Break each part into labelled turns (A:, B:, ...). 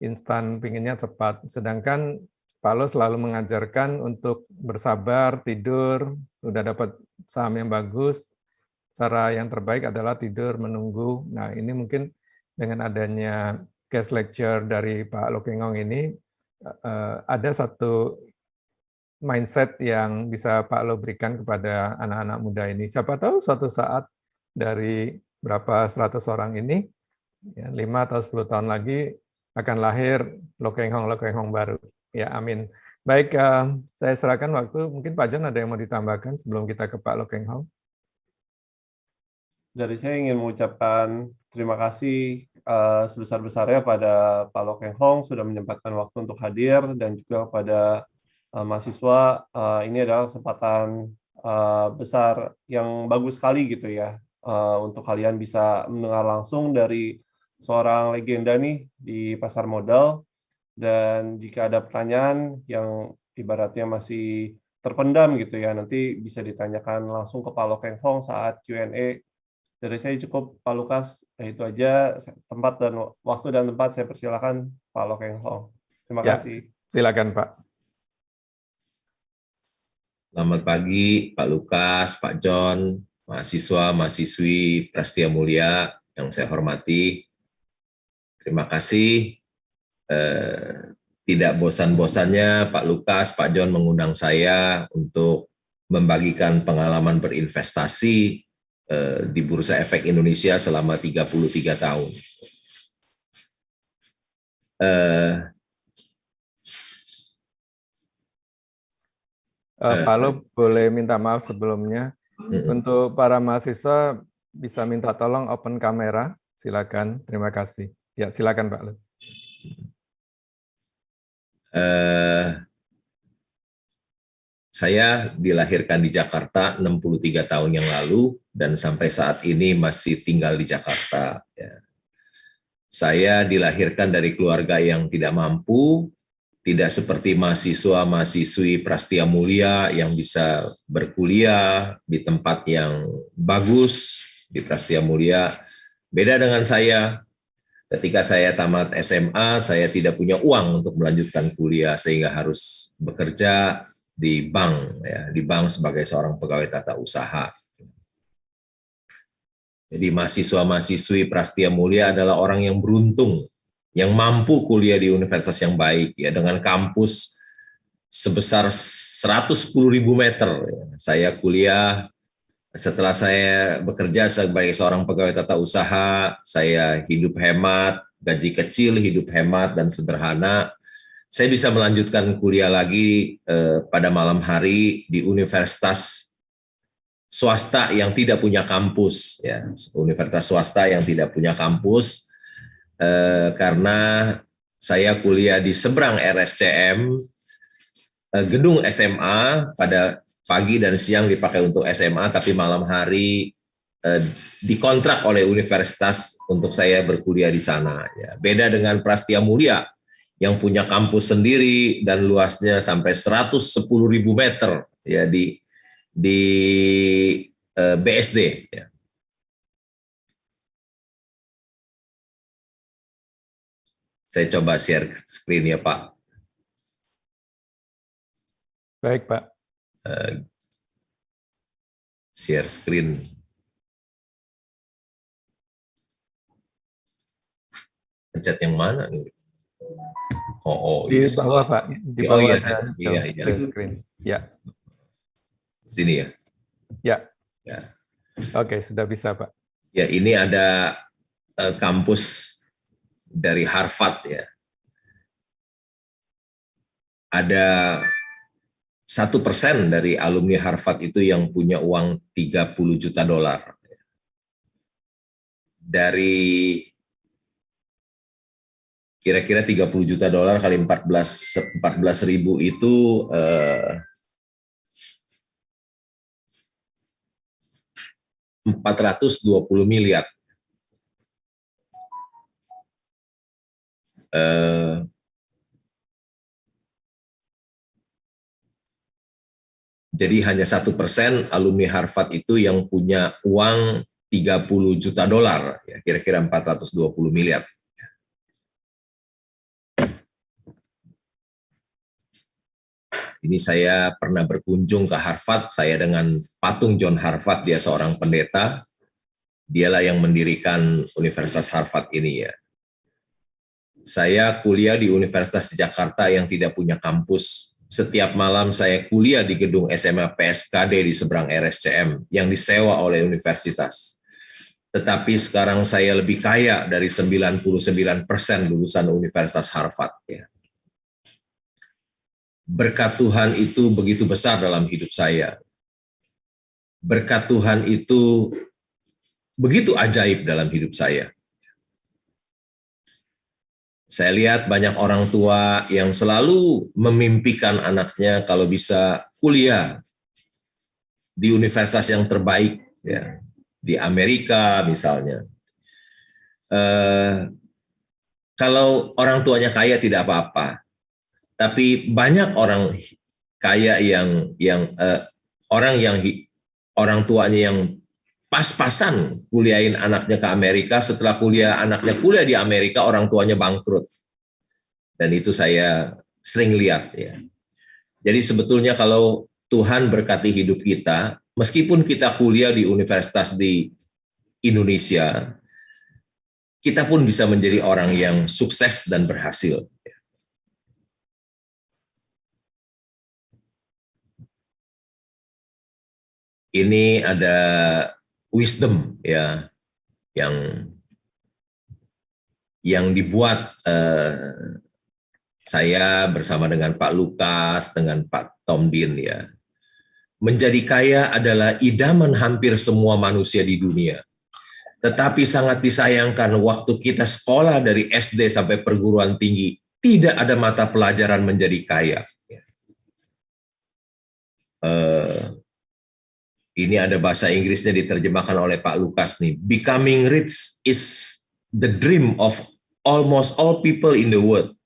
A: instan, pinginnya cepat. Sedangkan Paulo selalu mengajarkan untuk bersabar, tidur, udah dapat saham yang bagus, cara yang terbaik adalah tidur, menunggu. Nah, ini mungkin dengan adanya guest lecture dari Pak Lokengong ini, ada satu mindset yang bisa Pak Lo berikan kepada anak-anak muda ini. Siapa tahu suatu saat dari berapa 100 orang ini, ya, 5 atau 10 tahun lagi akan lahir Lokenghong baru. Ya, amin. Baik, saya serahkan waktu. Mungkin Pak John ada yang mau ditambahkan sebelum kita ke Pak Lokenghong.
B: Dari saya ingin mengucapkan terima kasih sebesar-besarnya pada Pak Lokenghong sudah menyempatkan waktu untuk hadir, dan juga pada mahasiswa. Ini adalah kesempatan besar yang bagus sekali gitu ya, untuk kalian bisa mendengar langsung dari seorang legenda nih di pasar modal. Dan jika ada pertanyaan yang ibaratnya masih terpendam gitu ya, nanti bisa ditanyakan langsung ke Pak Lokenghong saat Q&A. Dari saya cukup, Pak Lukas. Itu aja, tempat dan waktu dan tempat saya persilakan Pak Lokenghong. Terima kasih.
A: Silakan Pak.
C: Selamat pagi Pak Lukas, Pak John, mahasiswa, mahasiswi Prastia Mulia yang saya hormati. Terima kasih. Tidak bosan-bosannya Pak Lukas, Pak John mengundang saya untuk membagikan pengalaman berinvestasi di Bursa Efek Indonesia selama 33 tahun.
A: Pak Lo boleh minta maaf sebelumnya. Untuk para mahasiswa bisa minta tolong open kamera, silakan. Terima kasih. Ya, silakan Pak Lo.
C: Saya dilahirkan di Jakarta 63 tahun yang lalu dan sampai saat ini masih tinggal di Jakarta. Ya. Saya dilahirkan dari keluarga yang tidak mampu, tidak seperti mahasiswa-mahasiswi Prastia Mulia yang bisa berkuliah di tempat yang bagus di Prastia Mulia. Beda dengan saya, ketika saya tamat SMA, saya tidak punya uang untuk melanjutkan kuliah sehingga harus bekerja di bank, ya, di bank sebagai seorang pegawai tata usaha. Jadi mahasiswa-mahasiswi Prastia Mulia adalah orang yang beruntung, yang mampu kuliah di universitas yang baik, ya, dengan kampus sebesar 110.000 meter. Saya kuliah, setelah saya bekerja sebagai seorang pegawai tata usaha, saya hidup hemat, gaji kecil, hidup hemat dan sederhana. Saya bisa melanjutkan kuliah lagi pada malam hari di universitas swasta yang tidak punya kampus, ya, universitas swasta yang tidak punya kampus, karena saya kuliah di seberang RSCM, gedung SMA pada pagi dan siang dipakai untuk SMA, tapi malam hari dikontrak oleh universitas untuk saya berkuliah di sana. Ya. Beda dengan Prastia Mulia yang punya kampus sendiri dan luasnya sampai 110.000 meter, ya, di BSD. Ya. Saya coba share screen ya Pak.
A: Baik Pak.
C: Share screen. Pencet yang mana nih?
A: Di bawah Pak. Di bawah ada share screen. Ya.
C: Sini ya.
A: Ya.
C: Ya.
A: Oke, sudah bisa Pak.
C: Ya, ini ada kampus dari Harvard ya. Ada 1% dari alumni Harvard itu yang punya uang 30 juta dolar. Dari kira-kira 30 juta dolar kali 14.000 itu 420 miliar. Jadi hanya 1% alumni Harvard itu yang punya uang 30 juta dolar, ya, kira-kira 420 miliar. ini saya pernah berkunjung ke Harvard, saya dengan patung John Harvard, dia seorang pendeta, dialah yang mendirikan Universitas Harvard ini ya. Saya kuliah di Universitas di Jakarta yang tidak punya kampus. Setiap malam saya kuliah di gedung SMA PSKD di seberang RSCM yang disewa oleh universitas. Tetapi sekarang saya lebih kaya dari 99% lulusan Universitas Harvard ya. Berkat Tuhan itu begitu besar dalam hidup saya. Berkat Tuhan itu begitu ajaib dalam hidup saya. Saya lihat banyak orang tua yang selalu memimpikan anaknya kalau bisa kuliah di universitas yang terbaik, ya, di Amerika misalnya. Kalau orang tuanya kaya tidak apa-apa. Tapi banyak orang kaya orang tuanya yang pas-pasan kuliahin anaknya ke Amerika, setelah anaknya kuliah di Amerika, orang tuanya bangkrut. Dan itu saya sering lihat ya. Jadi sebetulnya kalau Tuhan berkati hidup kita, meskipun kita kuliah di universitas di Indonesia, kita pun bisa menjadi orang yang sukses dan berhasil. Ini ada wisdom ya yang dibuat saya bersama dengan Pak Lukas, dengan Pak Tom Dean ya. Menjadi kaya adalah idaman hampir semua manusia di dunia. Tetapi sangat disayangkan waktu kita sekolah dari SD sampai perguruan tinggi, tidak ada mata pelajaran menjadi kaya. Ini ada bahasa Inggrisnya diterjemahkan oleh Pak Lukas nih. Becoming rich is the dream of almost all people in the world.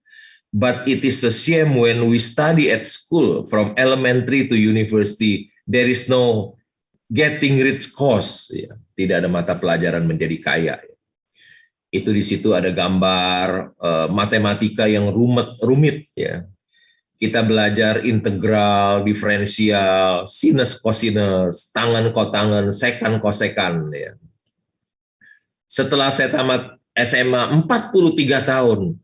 C: But it is a shame when we study at school from elementary to university, there is no getting rich course. Ya. Tidak ada mata pelajaran menjadi kaya. Itu di situ ada gambar matematika yang rumit ya. Kita belajar integral, diferensial, sinus kosinus, tangen kotangen, sekan kosekan. Ya. Setelah saya tamat SMA 43 tahun,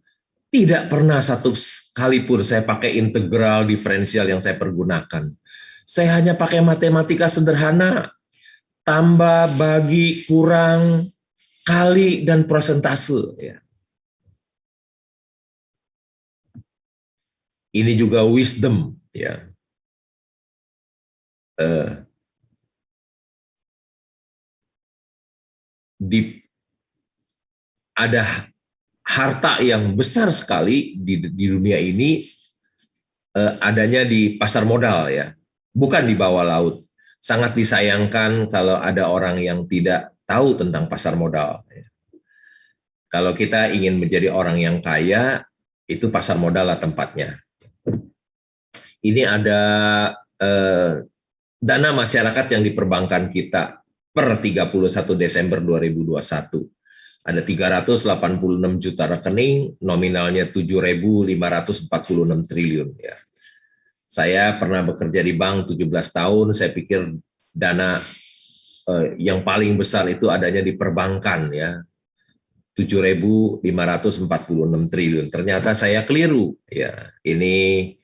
C: tidak pernah satu kali pun saya pakai integral, diferensial yang saya pergunakan. Saya hanya pakai matematika sederhana, tambah, bagi, kurang, kali, dan persentase. Ya. Ini juga wisdom, ya. Ada harta yang besar sekali di dunia ini adanya di pasar modal, ya, bukan di bawah laut. Sangat disayangkan kalau ada orang yang tidak tahu tentang pasar modal. Ya. Kalau kita ingin menjadi orang yang kaya, itu pasar modal lah tempatnya. Ini ada dana masyarakat yang diperbankan kita per 31 Desember 2021. Ada 386 juta rekening, nominalnya 7.546 triliun. Ya. Saya pernah bekerja di bank 17 tahun, saya pikir dana yang paling besar itu adanya di perbankan, ya, 7.546 triliun. Ternyata saya keliru. Ya, ini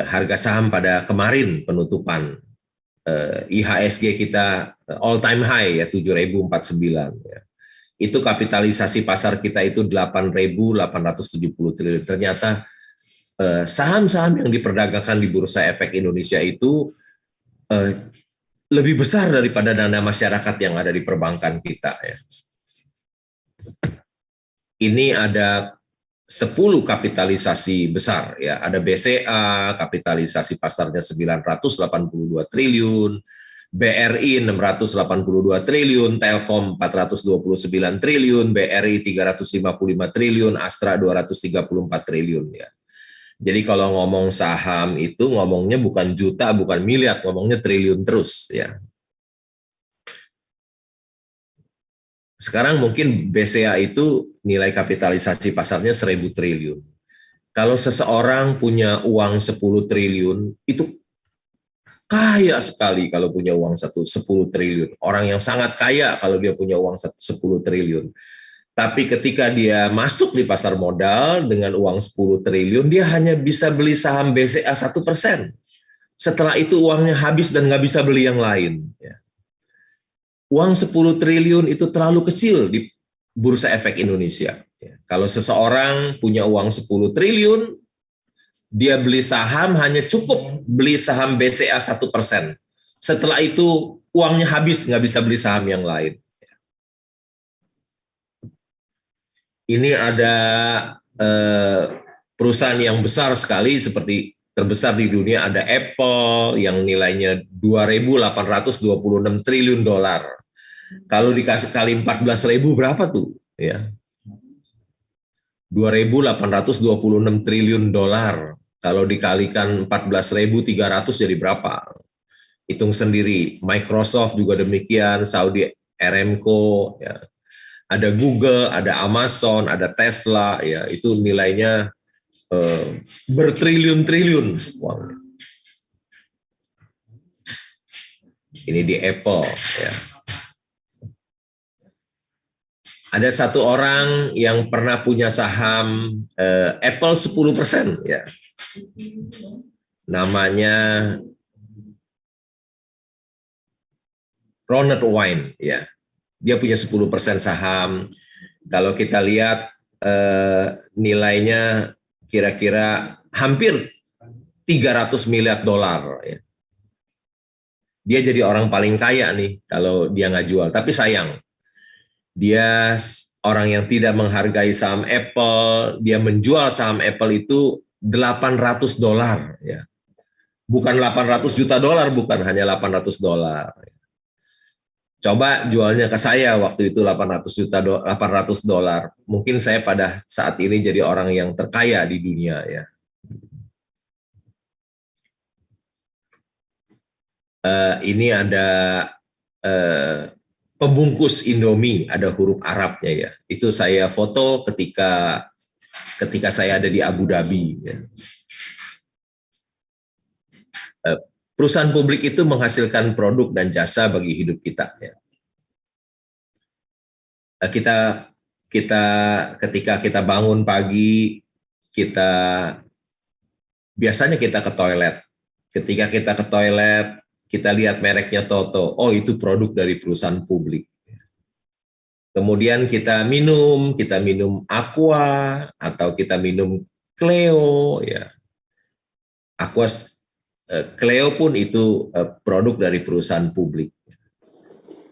C: harga saham pada kemarin penutupan IHSG kita all time high ya 7.049 ya. Itu kapitalisasi pasar kita itu 8.870 triliun. Ternyata saham-saham yang diperdagangkan di Bursa Efek Indonesia itu lebih besar daripada dana masyarakat yang ada di perbankan kita ya. Ini ada 10 kapitalisasi besar ya, ada BCA kapitalisasi pasarnya 982 triliun, BRI 682 triliun, Telkom 429 triliun, BRI 355 triliun, Astra 234 triliun ya. Jadi kalau ngomong saham itu ngomongnya bukan juta, bukan miliar, ngomongnya triliun terus ya. Sekarang mungkin BCA itu nilai kapitalisasi pasarnya 1.000 triliun. Kalau seseorang punya uang 10 triliun, itu kaya sekali kalau punya uang 10 triliun. Orang yang sangat kaya kalau dia punya uang 10 triliun. Tapi ketika dia masuk di pasar modal dengan uang 10 triliun, dia hanya bisa beli saham BCA 1%. Setelah itu uangnya habis dan nggak bisa beli yang lain. Uang 10 triliun itu terlalu kecil di Bursa Efek Indonesia. Kalau seseorang punya uang 10 triliun, dia beli saham hanya cukup beli saham BCA 1%. Setelah itu uangnya habis, nggak bisa beli saham yang lain. Ini ada perusahaan yang besar sekali, seperti terbesar di dunia ada Apple yang nilainya 2.826 triliun dolar. Kalau dikasih kali 14.000 berapa tuh? Ya, 2.826 triliun dolar. Kalau dikalikan 14.300 jadi berapa? Hitung sendiri. Microsoft juga demikian, Saudi Aramco, ya. Ada Google, ada Amazon, ada Tesla, ya itu nilainya bertriliun-triliun uangnya. Ini di Apple, ya. Ada satu orang yang pernah punya saham Apple 10%, ya. Namanya Ronald Wine, ya. Dia punya 10% saham. Kalau kita lihat nilainya kira-kira hampir 300 miliar dolar. Ya. Dia jadi orang paling kaya nih kalau dia nggak jual. Tapi sayang, dia orang yang tidak menghargai saham Apple. Dia menjual saham Apple itu 800 dolar. Ya. Bukan 800 juta dolar, bukan, hanya 800 dolar. Coba jualnya ke saya waktu itu 800 dolar. Mungkin saya pada saat ini jadi orang yang terkaya di dunia, ya. Ini ada pembungkus Indomie, ada huruf Arabnya, ya. Itu saya foto ketika saya ada di Abu Dhabi, ya. Perusahaan publik itu menghasilkan produk dan jasa bagi hidup kita. Ya. Ketika kita bangun pagi, biasanya kita ke toilet. Ketika kita ke toilet, kita lihat mereknya Toto. Oh, itu produk dari perusahaan publik. Kemudian kita minum Aqua atau kita minum Cleo, ya. Aqua Cleo pun itu produk dari perusahaan publik.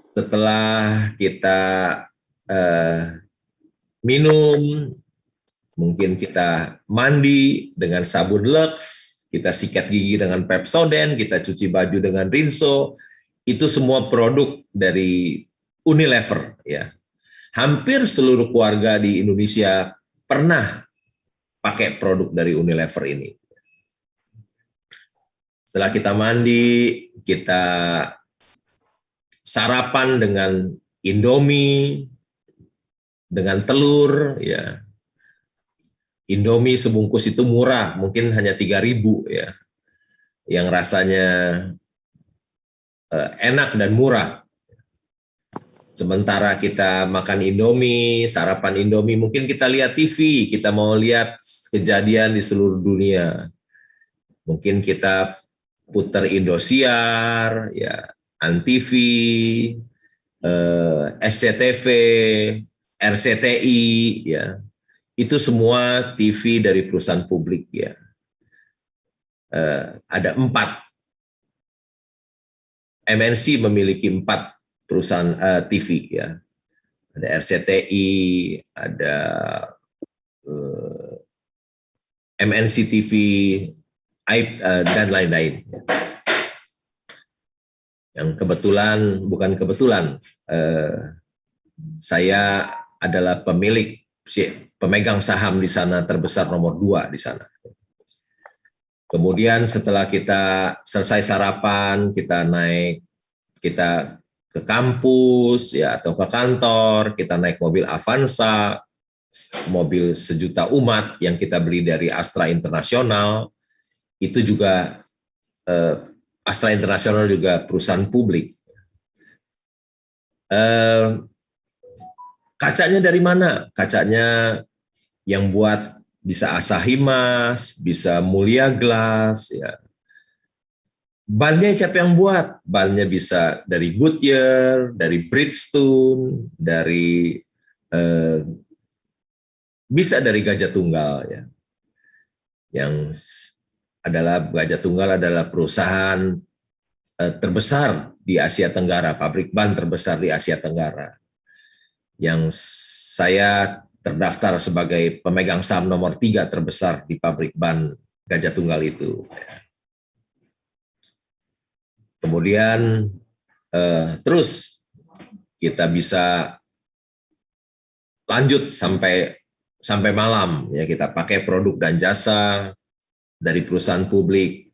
C: Setelah kita minum, mungkin kita mandi dengan sabun Lux, kita sikat gigi dengan Pepsodent, kita cuci baju dengan Rinso, itu semua produk dari Unilever, ya. Hampir seluruh keluarga di Indonesia pernah pakai produk dari Unilever ini. Setelah kita mandi, kita sarapan dengan Indomie, dengan telur, ya. Indomie sebungkus itu murah, mungkin hanya 3.000, ya. Yang rasanya enak dan murah. Sementara kita makan Indomie, sarapan Indomie, mungkin kita lihat TV, kita mau lihat kejadian di seluruh dunia. Mungkin kita putar Indosiar, ya, Antv, SCTV, RCTI, ya, itu semua TV dari perusahaan publik, ya. Ada 4 MNC memiliki 4 perusahaan TV, ya. Ada RCTI, ada MNC TV, dan lain-lain. Yang bukan kebetulan, saya adalah pemegang saham di sana terbesar nomor 2 di sana. Kemudian setelah kita selesai sarapan, kita ke kampus, ya, atau ke kantor, kita naik mobil Avanza, mobil 1 juta umat yang kita beli dari Astra Internasional, itu juga Astra Internasional juga perusahaan publik. Kacanya dari mana? Kacanya yang buat bisa Asahi Mas, bisa Mulia Glass, ya. Bannya siapa yang buat? Bannya bisa dari Goodyear, dari Bridgestone, dari bisa dari Gajah Tunggal, ya. Yang adalah Gajah Tunggal adalah perusahaan terbesar di Asia Tenggara, pabrik ban terbesar di Asia Tenggara. Yang saya terdaftar sebagai pemegang saham nomor 3 terbesar di pabrik ban Gajah Tunggal itu. Kemudian terus kita bisa lanjut sampai malam, ya, kita pakai produk dan jasa dari perusahaan publik.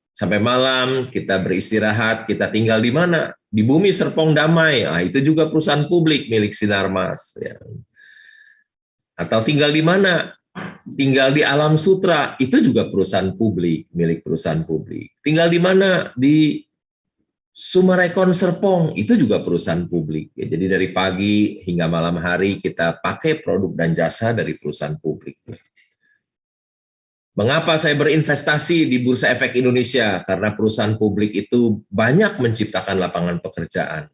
C: Sampai malam kita beristirahat, kita tinggal di mana? Di Bumi Serpong Damai. Itu juga perusahaan publik milik Sinarmas, ya. Atau tinggal di mana? Tinggal di Alam Sutra, itu juga perusahaan publik, milik perusahaan publik. Tinggal di mana? Di Sumarekon Serpong, itu juga perusahaan publik. Ya, jadi dari pagi hingga malam hari kita pakai produk dan jasa dari perusahaan publik. Mengapa saya berinvestasi di Bursa Efek Indonesia? Karena perusahaan publik itu banyak menciptakan lapangan pekerjaan.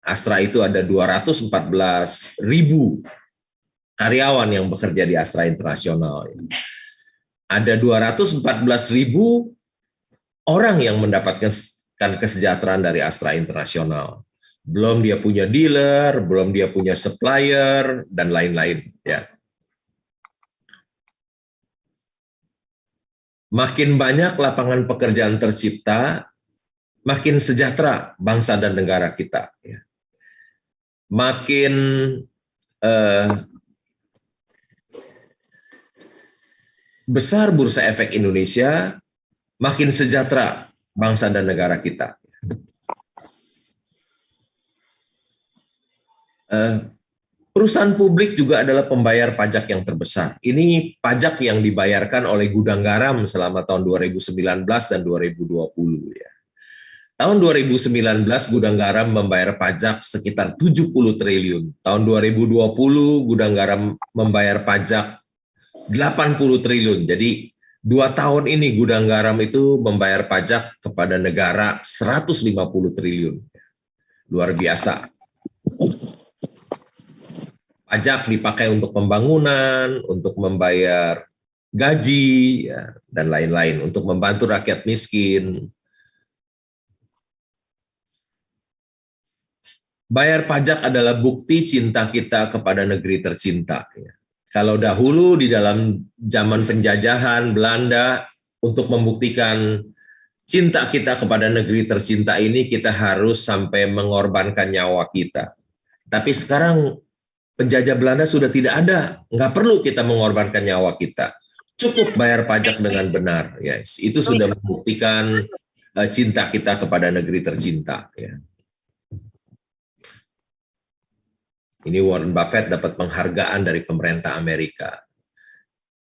C: Astra itu ada 214.000 karyawan yang bekerja di Astra Internasional. Ada 214.000 orang yang mendapatkan kesejahteraan dari Astra Internasional. Belum dia punya dealer, belum dia punya supplier, dan lain-lain. Ya. Makin banyak lapangan pekerjaan tercipta, makin sejahtera bangsa dan negara kita. Ya. Makin besar Bursa Efek Indonesia, makin sejahtera bangsa dan negara kita. Perusahaan publik juga adalah pembayar pajak yang terbesar. Ini pajak yang dibayarkan oleh Gudang Garam selama tahun 2019 dan 2020. Ya. Tahun 2019 Gudang Garam membayar pajak sekitar 70 triliun. Tahun 2020 Gudang Garam membayar pajak 80 triliun. Jadi 2 tahun ini Gudang Garam itu membayar pajak kepada negara 150 triliun. Luar biasa. Pajak dipakai untuk pembangunan, untuk membayar gaji, ya, dan lain-lain, untuk membantu rakyat miskin. Bayar pajak adalah bukti cinta kita kepada negeri tercinta. Ya. Kalau dahulu di dalam zaman penjajahan Belanda, untuk membuktikan cinta kita kepada negeri tercinta ini, kita harus sampai mengorbankan nyawa kita. Tapi sekarang penjajah Belanda sudah tidak ada, nggak perlu kita mengorbankan nyawa kita. Cukup bayar pajak dengan benar. Ya. Itu sudah membuktikan cinta kita kepada negeri tercinta. Ya. Ini Warren Buffett dapat penghargaan dari pemerintah Amerika.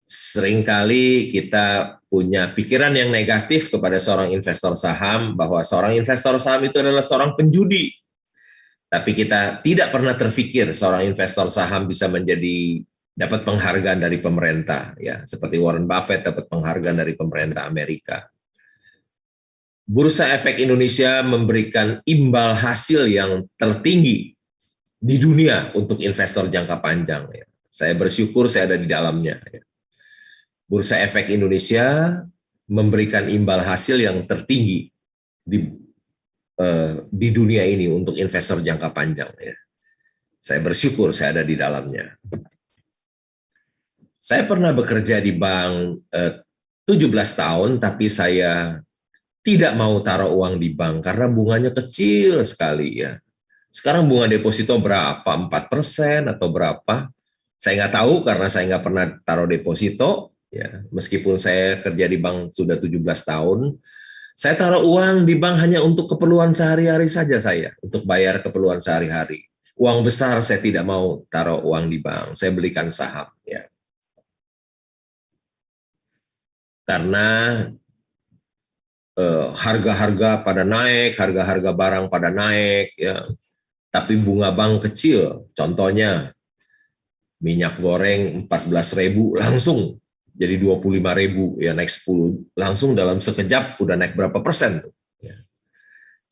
C: Seringkali kita punya pikiran yang negatif kepada seorang investor saham, bahwa seorang investor saham itu adalah seorang penjudi. Tapi kita tidak pernah terfikir seorang investor saham bisa dapat penghargaan dari pemerintah. Ya, seperti Warren Buffett dapat penghargaan dari pemerintah Amerika. Bursa Efek Indonesia memberikan imbal hasil yang tertinggi di dunia untuk investor jangka panjang. Ya. Saya bersyukur saya ada di dalamnya. Ya. Bursa Efek Indonesia memberikan imbal hasil yang tertinggi di dunia ini untuk investor jangka panjang. Ya. Saya bersyukur saya ada di dalamnya. Saya pernah bekerja di bank 17 tahun, tapi saya tidak mau taruh uang di bank karena bunganya kecil sekali. Ya. Sekarang bunga deposito berapa? 4% atau berapa? Saya nggak tahu karena saya nggak pernah taruh deposito. Ya, meskipun saya kerja di bank sudah 17 tahun, saya taruh uang di bank hanya untuk keperluan sehari-hari saja saya, untuk bayar keperluan sehari-hari. Uang besar saya tidak mau taruh uang di bank, saya belikan saham ya. Karena harga-harga pada naik, harga-harga barang pada naik ya. Tapi bunga bank kecil, contohnya minyak goreng 14.000 langsung jadi 25.000 ya, naik 10 langsung dalam sekejap udah naik berapa persen tuh ya.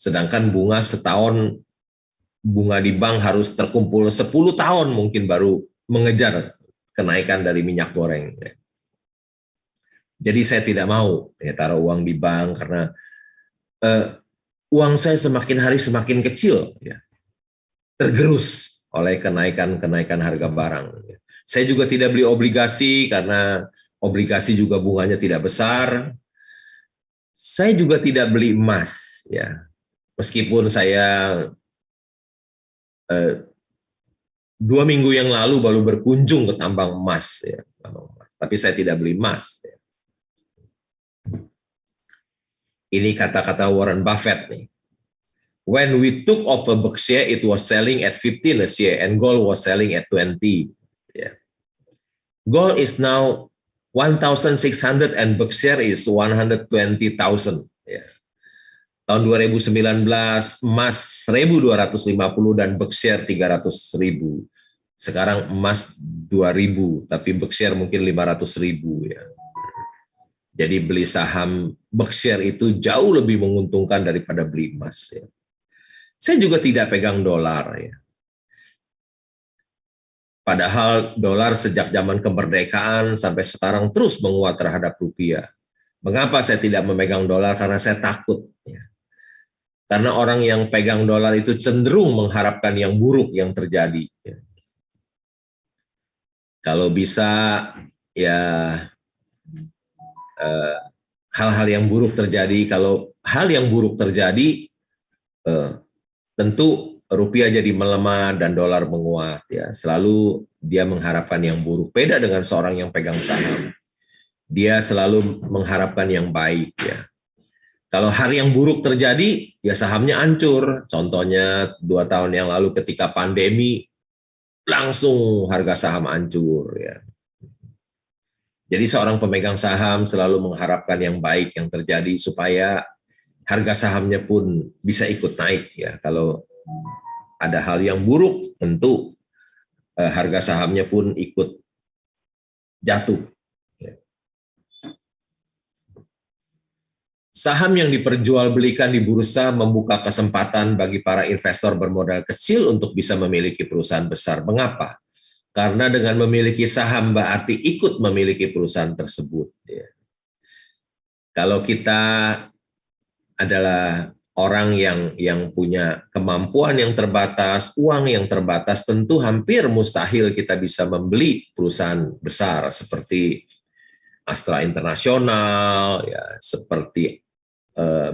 C: Sedangkan bunga setahun, bunga di bank harus terkumpul 10 tahun mungkin baru mengejar kenaikan dari minyak goreng ya. Jadi saya tidak mau ya taruh uang di bank karena uang saya semakin hari semakin kecil ya, tergerus oleh kenaikan harga barang. Saya juga tidak beli obligasi karena obligasi juga bunganya tidak besar. Saya juga tidak beli emas ya. Meskipun saya 2 minggu yang lalu baru berkunjung ke tambang emas ya, tapi saya tidak beli emas ya. Ini kata-kata Warren Buffett nih. When we took over Berkshire, it was selling at 15 a share, and gold was selling at 20. Yeah. Gold is now 1.600 and Berkshire is 120.000. Yeah. Tahun 2019 emas 1.250 dan Berkshire 300.000. Sekarang emas 2.000, tapi Berkshire mungkin 500.000 ya. Jadi beli saham Berkshire itu jauh lebih menguntungkan daripada beli emas ya. Saya juga tidak pegang dolar ya. Padahal dolar sejak zaman kemerdekaan sampai sekarang terus menguat terhadap rupiah. Mengapa saya tidak memegang dolar? Karena saya takut ya. Karena orang yang pegang dolar itu cenderung mengharapkan yang buruk yang terjadi ya. Kalau bisa ya hal-hal yang buruk terjadi, kalau hal yang buruk terjadi tentu rupiah jadi melemah dan dolar menguat ya. Selalu dia mengharapkan yang buruk. Beda dengan seorang yang pegang saham. Dia selalu mengharapkan yang baik ya. Kalau hari yang buruk terjadi, ya sahamnya hancur. Contohnya 2 tahun yang lalu ketika pandemi, langsung harga saham hancur ya. Jadi seorang pemegang saham selalu mengharapkan yang baik yang terjadi supaya harga sahamnya pun bisa ikut naik ya. Kalau ada hal yang buruk, tentu harga sahamnya pun ikut jatuh. Saham yang diperjualbelikan di bursa membuka kesempatan bagi para investor bermodal kecil untuk bisa memiliki perusahaan besar. Mengapa? Karena dengan memiliki saham berarti ikut memiliki perusahaan tersebut. Kalau kita adalah orang yang punya kemampuan yang terbatas, uang yang terbatas, tentu hampir mustahil kita bisa membeli perusahaan besar seperti Astra Internasional, ya, seperti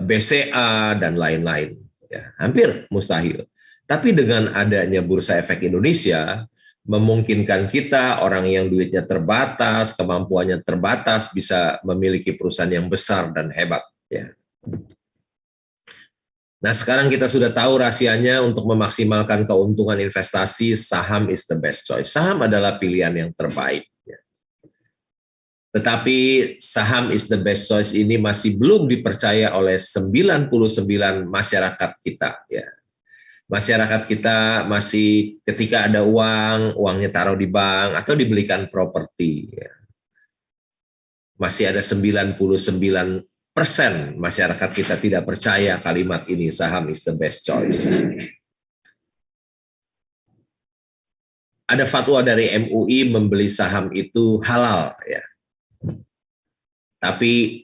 C: BCA dan lain-lain. Ya, hampir mustahil. Tapi dengan adanya Bursa Efek Indonesia, memungkinkan kita, orang yang duitnya terbatas, kemampuannya terbatas, bisa memiliki perusahaan yang besar dan hebat. Ya. Nah, sekarang kita sudah tahu rahasianya untuk memaksimalkan keuntungan investasi, saham is the best choice. Saham adalah pilihan yang terbaik. Tetapi saham is the best choice ini masih belum dipercaya oleh 99 masyarakat kita. Ya. Masyarakat kita masih ketika ada uang, uangnya taruh di bank atau dibelikan properti. Ya. Masih ada 99% masyarakat kita tidak percaya kalimat ini, saham is the best choice. Ada fatwa dari MUI membeli saham itu halal, ya. Tapi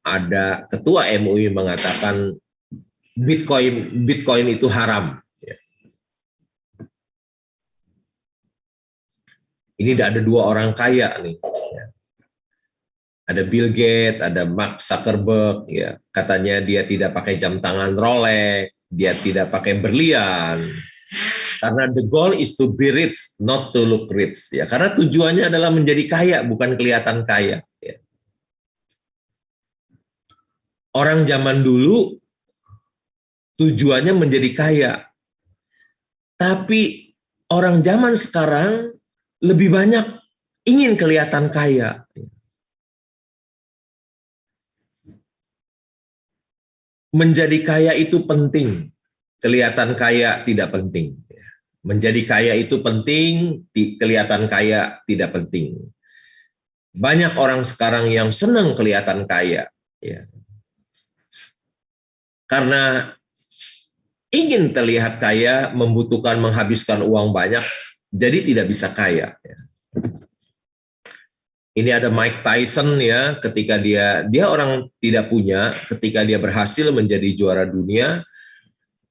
C: ada ketua MUI mengatakan Bitcoin itu haram. Ya. Ini ada 2 orang kaya nih. Ya. Ada Bill Gates, ada Mark Zuckerberg, ya. Katanya dia tidak pakai jam tangan Rolex, dia tidak pakai berlian. Karena the goal is to be rich, not to look rich. Ya. Karena tujuannya adalah menjadi kaya, bukan kelihatan kaya. Ya. Orang zaman dulu tujuannya menjadi kaya. Tapi orang zaman sekarang lebih banyak ingin kelihatan kaya. Menjadi kaya itu penting, kelihatan kaya tidak penting. Menjadi kaya itu penting, kelihatan kaya tidak penting. Banyak orang sekarang yang senang kelihatan kaya, ya. Karena ingin terlihat kaya membutuhkan menghabiskan uang banyak, jadi tidak bisa kaya. Ini ada Mike Tyson ya, ketika dia orang tidak punya, ketika dia berhasil menjadi juara dunia,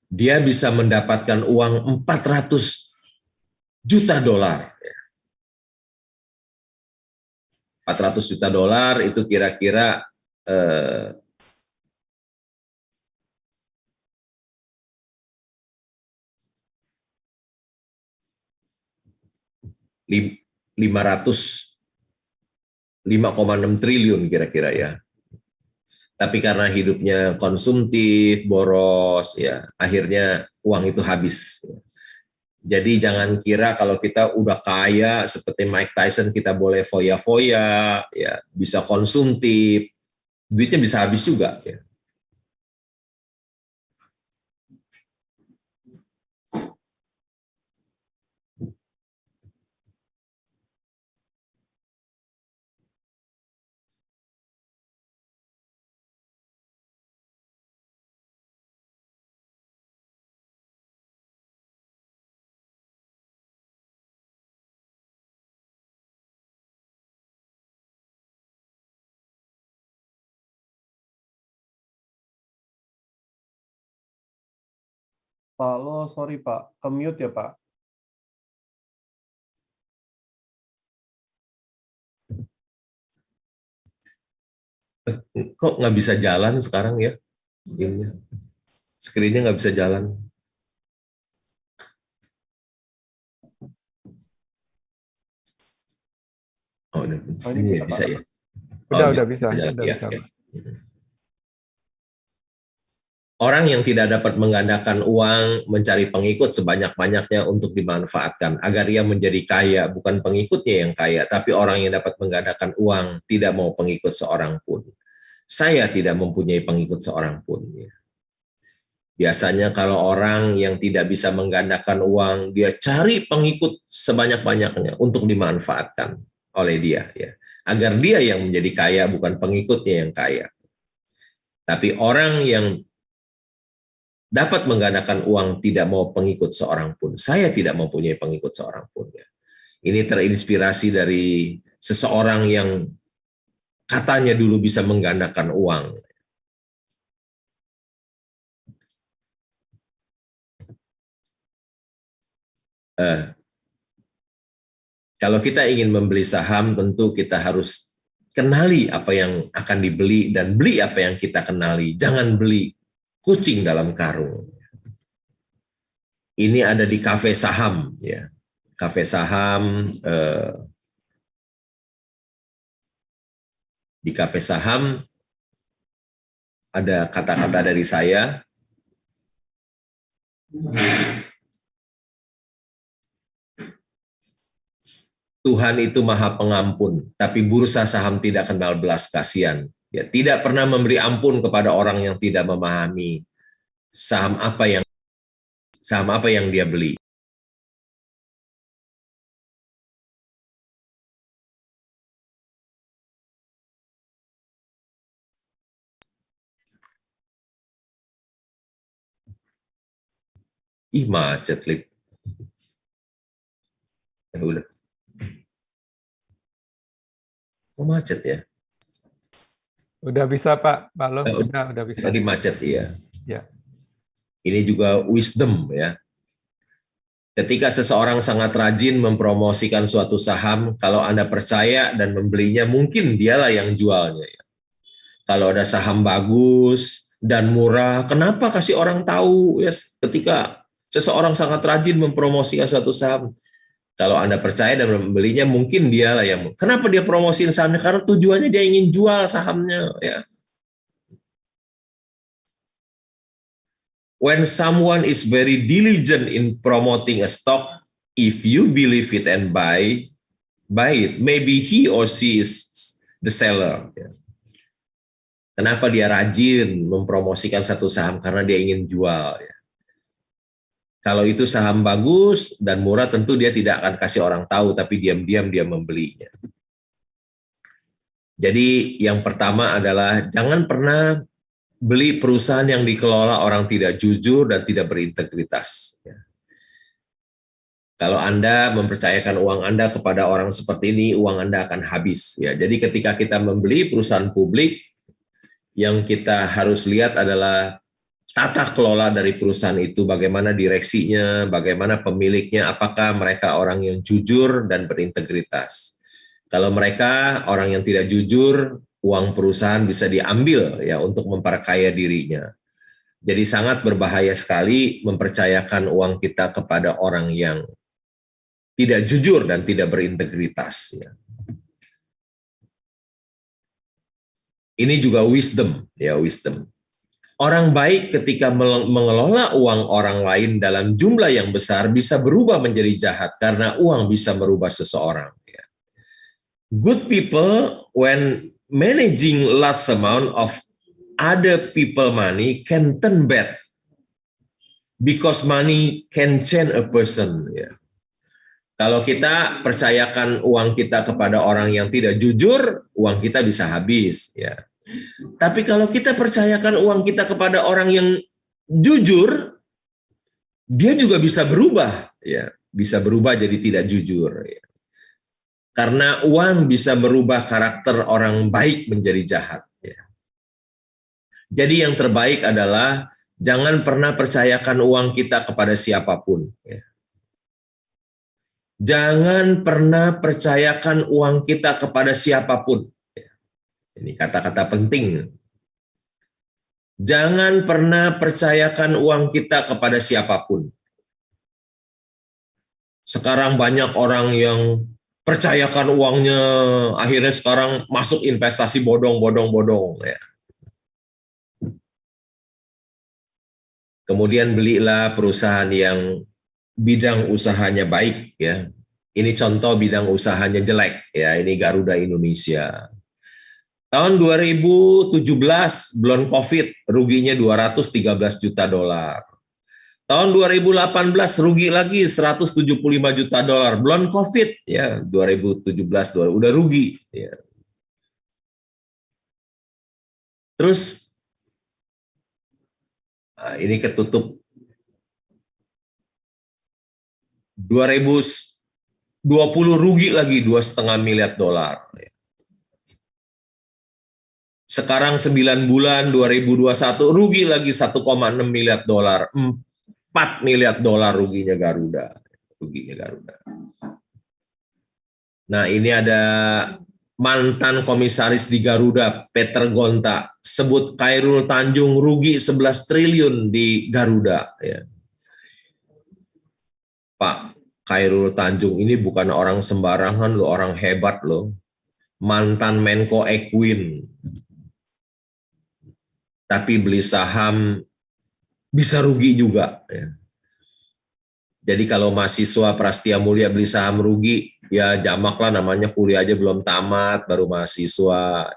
C: dia bisa mendapatkan uang 400 juta dolar. 400 juta dolar itu kira-kira 5,6 triliun kira-kira ya. Tapi karena hidupnya konsumtif, boros, ya akhirnya uang itu habis. Jadi jangan kira kalau kita udah kaya seperti Mike Tyson kita boleh foya-foya, ya bisa konsumtif, duitnya bisa habis juga. Ya.
B: Pak Lo, sorry Pak, ke-mute ya Pak.
C: Kok nggak bisa jalan sekarang ya? Screen-nya nggak bisa jalan. Oh, ini bisa ya?
A: Udah bisa.
C: Jalan,
A: Udah
C: ya,
A: bisa.
C: ya. Orang yang tidak dapat menggandakan uang mencari pengikut sebanyak-banyaknya untuk dimanfaatkan agar ia menjadi kaya, bukan pengikutnya yang kaya, tapi orang yang dapat menggandakan uang tidak mau pengikut seorang pun. Saya tidak mempunyai pengikut seorang pun. Biasanya kalau orang yang tidak bisa menggandakan uang, dia cari pengikut sebanyak-banyaknya untuk dimanfaatkan oleh dia, ya, agar dia yang menjadi kaya, bukan pengikutnya yang kaya. Tapi orang yang dapat menggandakan uang tidak mau pengikut seorang pun. Saya tidak mempunyai pengikut seorang pun. Ya. Ini terinspirasi dari seseorang yang katanya dulu bisa menggandakan uang. Kalau kita ingin membeli saham, tentu kita harus kenali apa yang akan dibeli dan beli apa yang kita kenali. Jangan beli kucing dalam karung. Ini ada di kafe saham, ya. Kafe saham, di kafe saham ada kata-kata dari saya. Tuhan itu maha pengampun, tapi bursa saham tidak kenal belas kasihan. Ya, tidak pernah memberi ampun kepada orang yang tidak memahami saham apa yang dia beli. Ih, macet, Lip. Ya udah. Kok macet ya?
A: Udah bisa Pak Lo, udah bisa.
C: Tadi macet, iya.
A: Ya.
C: Ini juga wisdom ya. Ketika seseorang sangat rajin mempromosikan suatu saham, kalau Anda percaya dan membelinya, mungkin dialah yang jualnya. Ya. Kalau ada saham bagus dan murah, kenapa kasih orang tahu? Ya, ketika seseorang sangat rajin mempromosikan suatu saham, kalau Anda percaya dan membelinya, mungkin dialah yang. Kenapa dia promosiin sahamnya? Karena tujuannya dia ingin jual sahamnya. Ya. when someone is very diligent in promoting a stock, if you believe it and buy it, maybe he or she is the seller. Kenapa dia rajin mempromosikan satu saham? Karena dia ingin jual. Kalau itu saham bagus dan murah, tentu dia tidak akan kasih orang tahu, tapi diam-diam dia membelinya. Jadi yang pertama adalah jangan pernah beli perusahaan yang dikelola orang tidak jujur dan tidak berintegritas. Kalau Anda mempercayakan uang Anda kepada orang seperti ini, uang Anda akan habis. Jadi ketika kita membeli perusahaan publik, yang kita harus lihat adalah tata kelola dari perusahaan itu, bagaimana direksinya, bagaimana pemiliknya, apakah mereka orang yang jujur dan berintegritas. Kalau mereka orang yang tidak jujur, uang perusahaan bisa diambil untuk memperkaya dirinya. Jadi sangat berbahaya sekali mempercayakan uang kita kepada orang yang tidak jujur dan tidak berintegritas. Ini juga wisdom, wisdom. Orang baik ketika mengelola uang orang lain dalam jumlah yang besar bisa berubah menjadi jahat karena uang bisa merubah seseorang. Good people when managing large amount of other people money can turn bad because money can change a person. Kalau kita percayakan uang kita kepada orang yang tidak jujur, uang kita bisa habis. Tapi kalau kita percayakan uang kita kepada orang yang jujur, dia juga bisa berubah, bisa berubah jadi tidak jujur. Karena uang bisa merubah karakter orang baik menjadi jahat. Jadi yang terbaik adalah jangan pernah percayakan uang kita kepada siapapun. Jangan pernah percayakan uang kita kepada siapapun. Ini kata-kata penting. Jangan pernah percayakan uang kita kepada siapapun. Sekarang banyak orang yang percayakan uangnya, akhirnya sekarang masuk investasi bodong. Kemudian belilah perusahaan yang bidang usahanya baik. Ini contoh bidang usahanya jelek. Ini Garuda Indonesia. Tahun 2017 belum COVID, ruginya 213 juta dolar. Tahun 2018 rugi lagi 175 juta dolar. Belum COVID 2017 udah rugi. Terus ini ketutup 2020 rugi lagi 2,5 miliar dolar. Sekarang 9 bulan 2021 rugi lagi 1,6 miliar dolar. 4 miliar dolar ruginya Garuda. Nah, ini ada mantan komisaris di Garuda, Peter Gonta, sebut Khairul Tanjung rugi 11 triliun di Garuda. Pak, Khairul Tanjung ini bukan orang sembarangan loh, orang hebat loh. Mantan Menko Equin. Tapi beli saham bisa rugi juga. Jadi kalau mahasiswa Prastia Mulia beli saham rugi, ya jamaklah, namanya kuliah aja belum tamat, baru mahasiswa.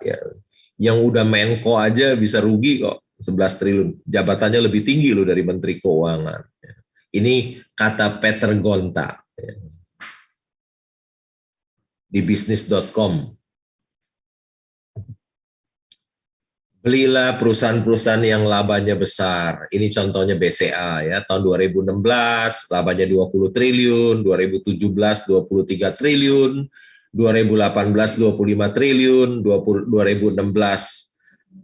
C: Yang udah Menko aja bisa rugi kok, 11 triliun. Jabatannya lebih tinggi loh dari Menteri Keuangan. Ini kata Peter Gonta di bisnis.com. Belilah perusahaan-perusahaan yang labanya besar. Ini contohnya BCA tahun 2016 labanya 20 triliun, 2017 23 triliun, 2018 25 triliun, 2016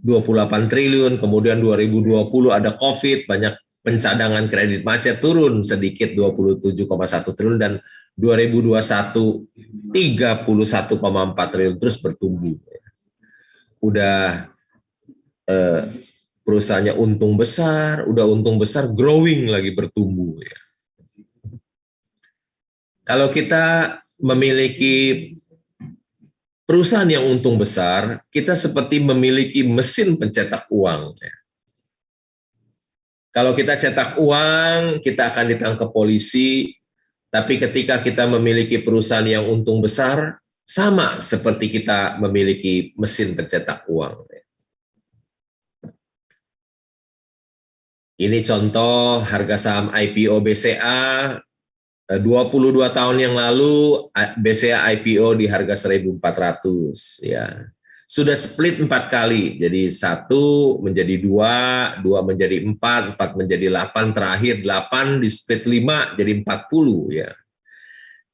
C: 28 triliun, kemudian 2020 ada Covid, banyak pencadangan kredit macet turun sedikit 27,1 triliun, dan 2021 31,4 triliun, terus bertumbuh. Udah perusahaannya untung besar, growing lagi, bertumbuh. Kalau kita memiliki perusahaan yang untung besar, kita seperti memiliki mesin pencetak uang. Kalau kita cetak uang, kita akan ditangkap polisi, tapi ketika kita memiliki perusahaan yang untung besar, sama seperti kita memiliki mesin pencetak uang. Ini contoh harga saham IPO BCA 22 tahun yang lalu. BCA IPO di harga 1.400 ya. Sudah split 4 kali, jadi 1 menjadi 2, 2 menjadi 4, 4 menjadi 8, terakhir 8 di split 5 jadi 40 ya.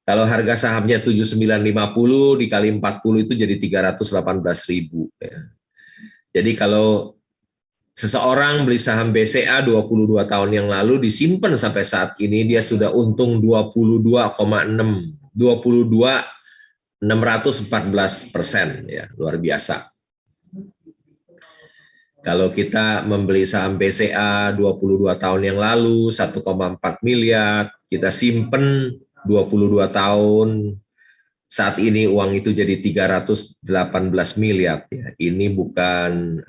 C: Kalau harga sahamnya 7950 dikali 40 itu jadi 318.000 ya. Jadi kalau seseorang beli saham BCA 22 tahun yang lalu disimpan sampai saat ini, dia sudah untung 22,614% ya, luar biasa. Kalau kita membeli saham BCA 22 tahun yang lalu 1,4 miliar, kita simpen 22 tahun, saat ini uang itu jadi 318 miliar ya. Ini bukan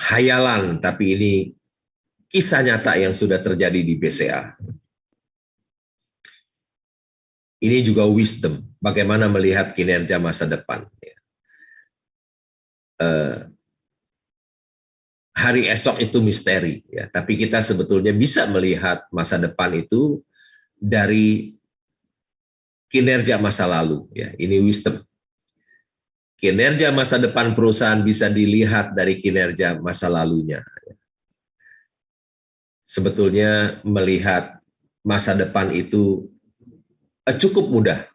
C: hayalan, tapi ini kisah nyata yang sudah terjadi di BCA. Ini juga wisdom, bagaimana melihat kinerja masa depan. Hari esok itu misteri, ya. Tapi kita sebetulnya bisa melihat masa depan itu dari kinerja masa lalu. Ya. Ini wisdom. Kinerja masa depan perusahaan bisa dilihat dari kinerja masa lalunya. Sebetulnya melihat masa depan itu cukup mudah.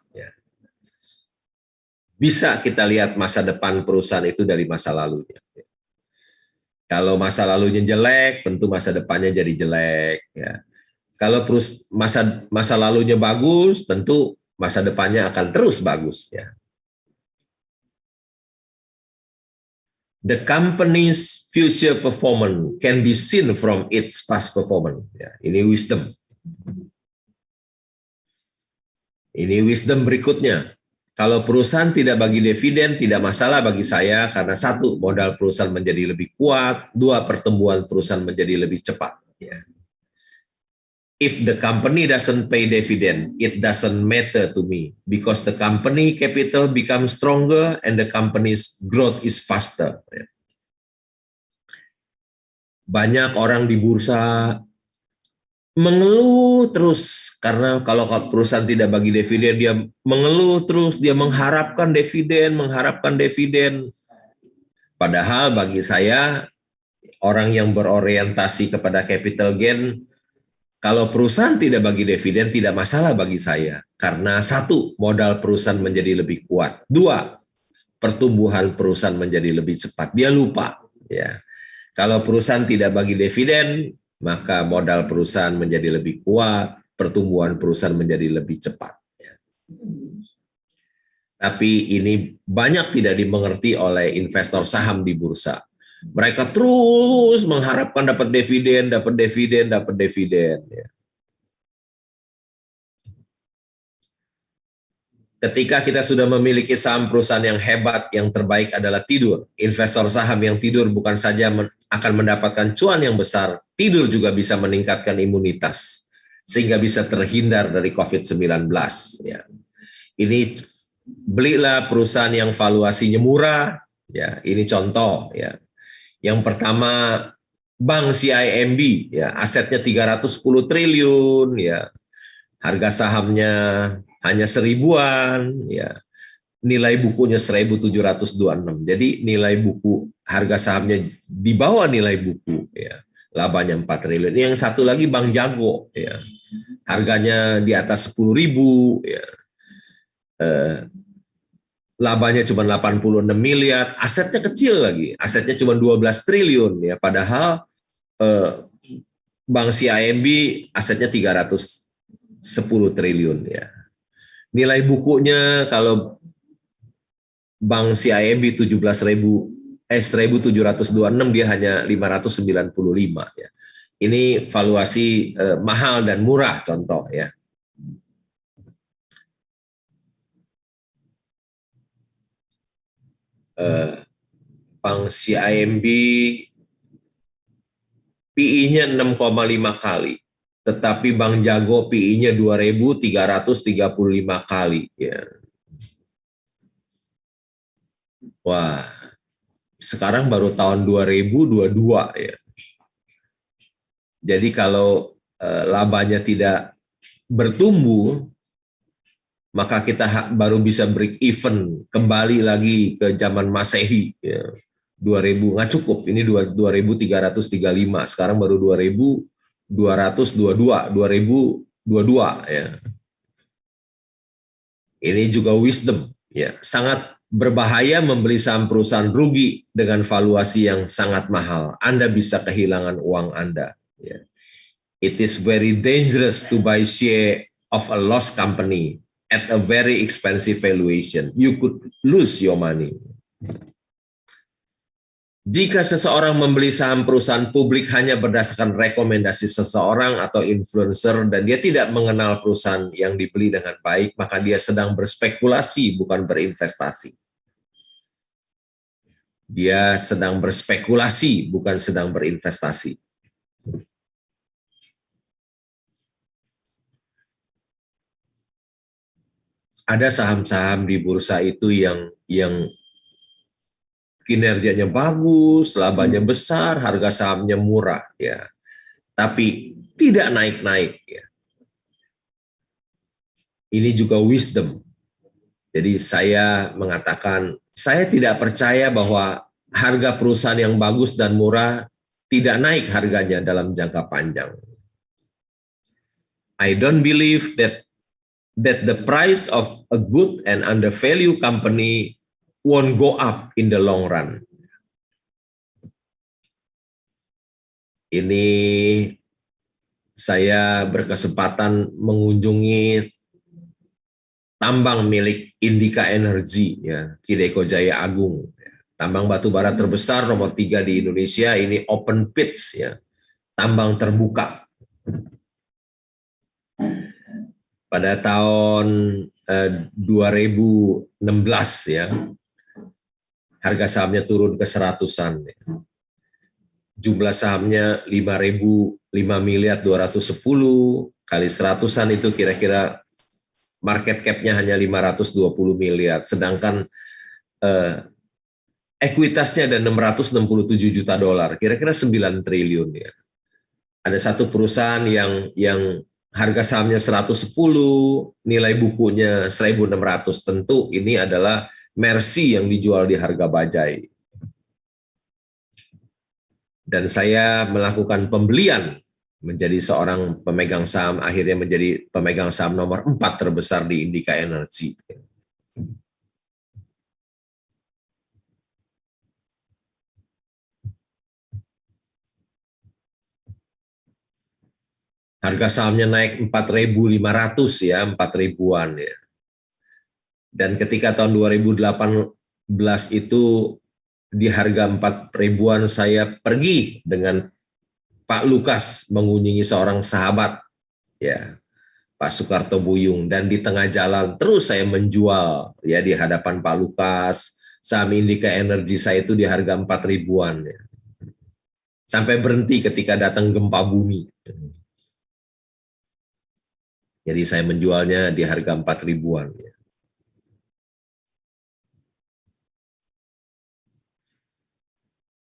C: Bisa kita lihat masa depan perusahaan itu dari masa lalunya. Kalau masa lalunya jelek, tentu masa depannya jadi jelek. Ya. Kalau masa lalunya bagus, tentu masa depannya akan terus bagus. Ya. The company's future performance can be seen from its past performance. Ya, ini wisdom. Ini wisdom berikutnya. Kalau perusahaan tidak bagi dividen, tidak masalah bagi saya, karena 1, modal perusahaan menjadi lebih kuat, 2, pertumbuhan perusahaan menjadi lebih cepat. Ya. If the company doesn't pay dividend, it doesn't matter to me, because the company capital becomes stronger and the company's growth is faster. Ya. Banyak orang di bursa mengeluh terus, karena kalau perusahaan tidak bagi dividen, dia mengeluh terus, dia mengharapkan dividen. Padahal bagi saya, orang yang berorientasi kepada capital gain, kalau perusahaan tidak bagi dividen, tidak masalah bagi saya. Karena 1, modal perusahaan menjadi lebih kuat. 2, pertumbuhan perusahaan menjadi lebih cepat. Dia lupa. Ya. Kalau perusahaan tidak bagi dividen, maka modal perusahaan menjadi lebih kuat, pertumbuhan perusahaan menjadi lebih cepat. Tapi ini banyak tidak dimengerti oleh investor saham di bursa. Mereka terus mengharapkan dapat dividen. Ketika kita sudah memiliki saham perusahaan yang hebat, yang terbaik adalah tidur. Investor saham yang tidur bukan saja akan mendapatkan cuan yang besar, tidur juga bisa meningkatkan imunitas, sehingga bisa terhindar dari COVID-19. Ya. Ini belilah perusahaan yang valuasinya murah. Ya, ini contoh. Ya. Yang pertama, Bank CIMB, ya, asetnya 310 triliun, ya. Harga sahamnya hanya 1000-an, ya. Nilai bukunya 1.726. Jadi nilai buku harga sahamnya di bawah nilai buku, ya. Labanya 4 triliun. Yang satu lagi Bank Jago, ya. Harganya di atas 10.000, ya. Labanya cuma 86 miliar, asetnya kecil lagi. Asetnya cuma 12 triliun, ya. Padahal Bank CIMB asetnya 310 triliun, ya. Nilai bukunya kalau Bank CIMB 1.726, dia hanya 595, ya. Ini valuasi mahal dan murah contoh, ya. Bank CIMB PI-nya 6,5 kali. Tetapi Bank Jago PI-nya 2.335 kali. Ya. Wah, sekarang baru tahun 2022 ya. Jadi kalau labanya tidak bertumbuh, maka kita baru bisa break even kembali lagi ke zaman Masehi. Ya. 2000 nggak cukup, ini 2.335, sekarang baru 2022 ya. Ini juga wisdom ya. Sangat berbahaya membeli saham perusahaan rugi dengan valuasi yang sangat mahal. Anda bisa kehilangan uang Anda ya. It is very dangerous to buy share of a lost company at a very expensive valuation. You could lose your money. Jika seseorang membeli saham perusahaan publik hanya berdasarkan rekomendasi seseorang atau influencer dan dia tidak mengenal perusahaan yang dibeli dengan baik, maka dia sedang berspekulasi, bukan berinvestasi. Dia sedang berspekulasi, bukan sedang berinvestasi. Ada saham-saham di bursa itu yang kinerjanya bagus, labanya besar, harga sahamnya murah, ya. Tapi tidak naik-naik, ya. Ini juga wisdom. Jadi saya mengatakan, saya tidak percaya bahwa harga perusahaan yang bagus dan murah tidak naik harganya dalam jangka panjang. I don't believe that the price of a good and undervalued company won't go up in the long run. Ini saya berkesempatan mengunjungi tambang milik Indika Energy, ya, Kideko Jaya Agung. Tambang batu bara terbesar nomor 3 di Indonesia, ini open pits, ya, tambang terbuka. Pada tahun 2016, ya, harga sahamnya turun ke 100-an. Jumlah sahamnya 5.210 kali 100-an itu kira-kira market cap-nya hanya 520 miliar. Sedangkan ekuitasnya ada 667 juta dolar, kira-kira 9 triliun. Ya. Ada satu perusahaan yang harga sahamnya 110, nilai bukunya 1.600. Tentu ini adalah Mercy yang dijual di harga bajai. Dan saya melakukan pembelian menjadi seorang pemegang saham, akhirnya menjadi pemegang saham nomor 4 terbesar di Indika Energy. Harga sahamnya naik 4.500 ya, 4.000-an ya. Dan ketika tahun 2018 itu di harga 4.000-an saya pergi dengan Pak Lukas mengunjungi seorang sahabat, ya, Pak Sukarto Buyung, dan di tengah jalan terus saya menjual ya di hadapan Pak Lukas saham Indika Energy saya itu di harga 4.000-an ya. Sampai berhenti ketika datang gempa bumi. Jadi saya menjualnya di harga 4.000-an ya.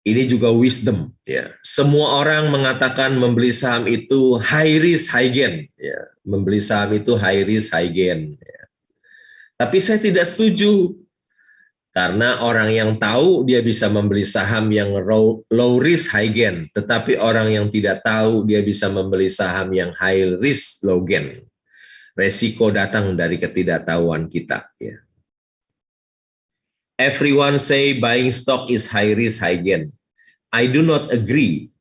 C: Ini juga wisdom ya. Semua orang mengatakan membeli saham itu high risk high gain ya. Membeli saham itu high risk high gain ya. Tapi saya tidak setuju. Karena orang yang tahu dia bisa membeli saham yang low risk high gain, tetapi orang yang tidak tahu dia bisa membeli saham yang high risk low gain. Resiko datang dari ketidaktahuan kita ya. Everyone say buying stock is high risk, high gain. I do not agree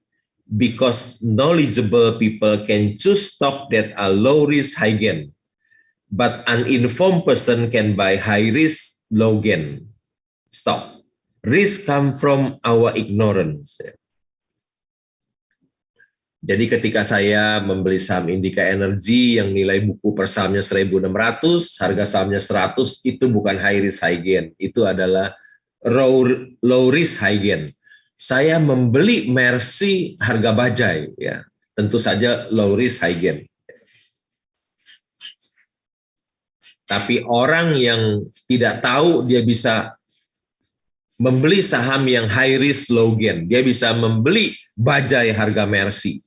C: because knowledgeable people can choose stock that are low risk, high gain. But an uninformed person can buy high risk, low gain stock. Risk come from our ignorance. Jadi ketika saya membeli saham Indika Energy yang nilai buku per sahamnya 1.600, harga sahamnya 100, itu bukan high risk high gain, itu adalah low risk high gain. saya membeli Mercy harga bajai, ya. Tentu saja low risk high gain. Tapi orang yang tidak tahu dia bisa membeli saham yang high risk low gain, dia bisa membeli bajai harga Mercy.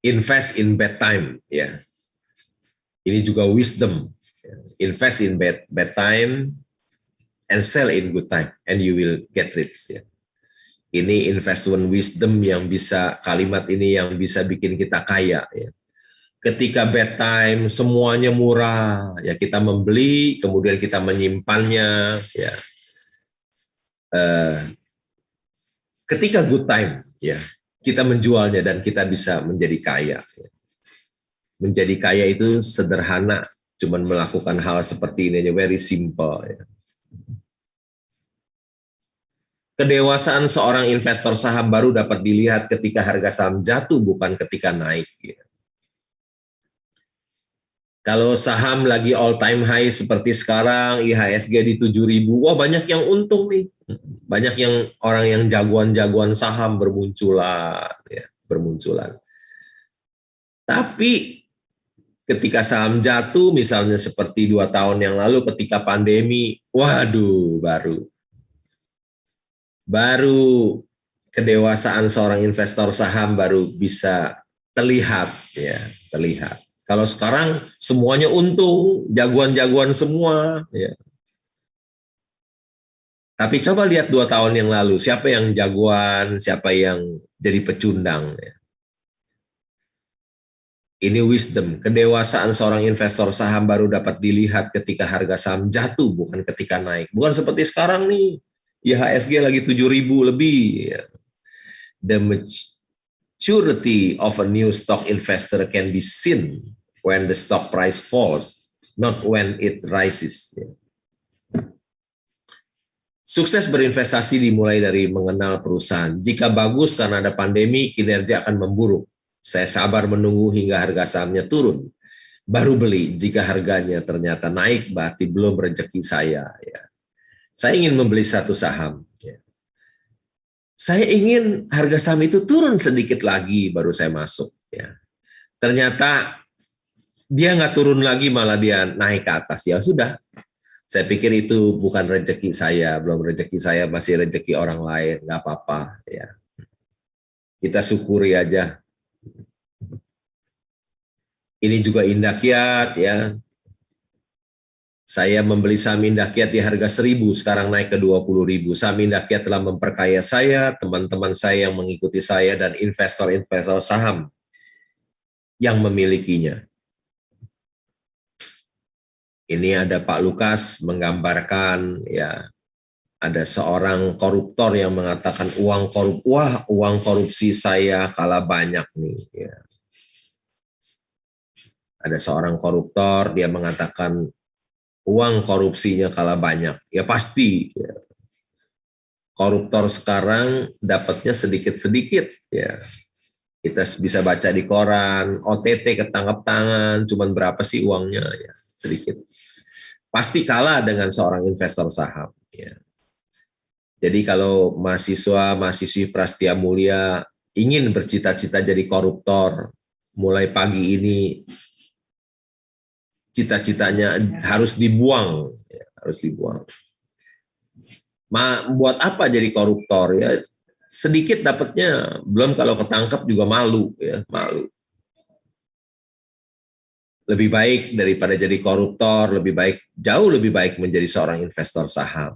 C: Invest in bad time, ya. Ini juga wisdom. Invest in bad time and sell in good time, and you will get rich. Ya. Ini investment wisdom yang bisa, kalimat ini yang bisa bikin kita kaya. Ya. Ketika bad time, semuanya murah, ya kita membeli, kemudian kita menyimpannya. Ya. Ketika good time, ya kita menjualnya dan kita bisa menjadi kaya. Menjadi kaya itu sederhana, cuman melakukan hal seperti ini aja, very simple. Ya. Kedewasaan seorang investor saham baru dapat dilihat ketika harga saham jatuh, bukan ketika naik. Ya. Kalau saham lagi all time high seperti sekarang, IHSG di 7.000, wah banyak yang untung nih. Banyak yang orang yang jagoan-jagoan saham bermunculan, ya, bermunculan. Tapi ketika saham jatuh, misalnya seperti 2 tahun yang lalu ketika pandemi, waduh, baru kedewasaan seorang investor saham baru bisa terlihat, ya, terlihat. Kalau sekarang semuanya untung, jagoan-jagoan semua, ya. Tapi coba lihat 2 tahun yang lalu, siapa yang jagoan, siapa yang jadi pecundang. Ya. Ini wisdom, kedewasaan seorang investor saham baru dapat dilihat ketika harga saham jatuh, bukan ketika naik. Bukan seperti sekarang nih, IHSG lagi 7.000 lebih. Ya. The maturity of a new stock investor can be seen when the stock price falls, not when it rises. Ya. Sukses berinvestasi dimulai dari mengenal perusahaan. Jika bagus karena ada pandemi, kinerja akan memburuk. Saya sabar menunggu hingga harga sahamnya turun. Baru beli jika harganya ternyata naik, berarti belum rezeki saya. Ya. Saya ingin membeli satu saham. Ya. Saya ingin harga saham itu turun sedikit lagi, baru saya masuk. Ya. Ternyata dia nggak turun lagi, malah dia naik ke atas. Ya sudah. Saya pikir itu bukan rezeki saya, belum rezeki saya, masih rezeki orang lain, nggak apa-apa. Ya. Kita syukuri aja. Ini juga Indah Kiat, ya. Saya membeli saham Indah Kiat di harga 1.000, sekarang naik ke 20.000. Saham Indah Kiat telah memperkaya saya, teman-teman saya yang mengikuti saya, dan investor-investor saham yang memilikinya. Ini ada Pak Lukas menggambarkan, ya, ada seorang koruptor yang mengatakan uang korupsi saya kalah banyak nih. Ya. Ada seorang koruptor, dia mengatakan uang korupsinya kalah banyak. Ya pasti, ya. Koruptor sekarang dapatnya sedikit-sedikit. Ya. Kita bisa baca di koran, OTT ketangkap tangan, cuman berapa sih uangnya? Ya, sedikit. Pasti kalah dengan seorang investor saham. Ya. Jadi kalau mahasiswi Prastia Mulia ingin bercita-cita jadi koruptor, mulai pagi ini cita-citanya harus dibuang. Ya, harus dibuang. Buat apa jadi koruptor? Ya, sedikit dapatnya, belum kalau ketangkap juga malu. Ya, malu. Lebih baik daripada jadi koruptor, jauh lebih baik menjadi seorang investor saham.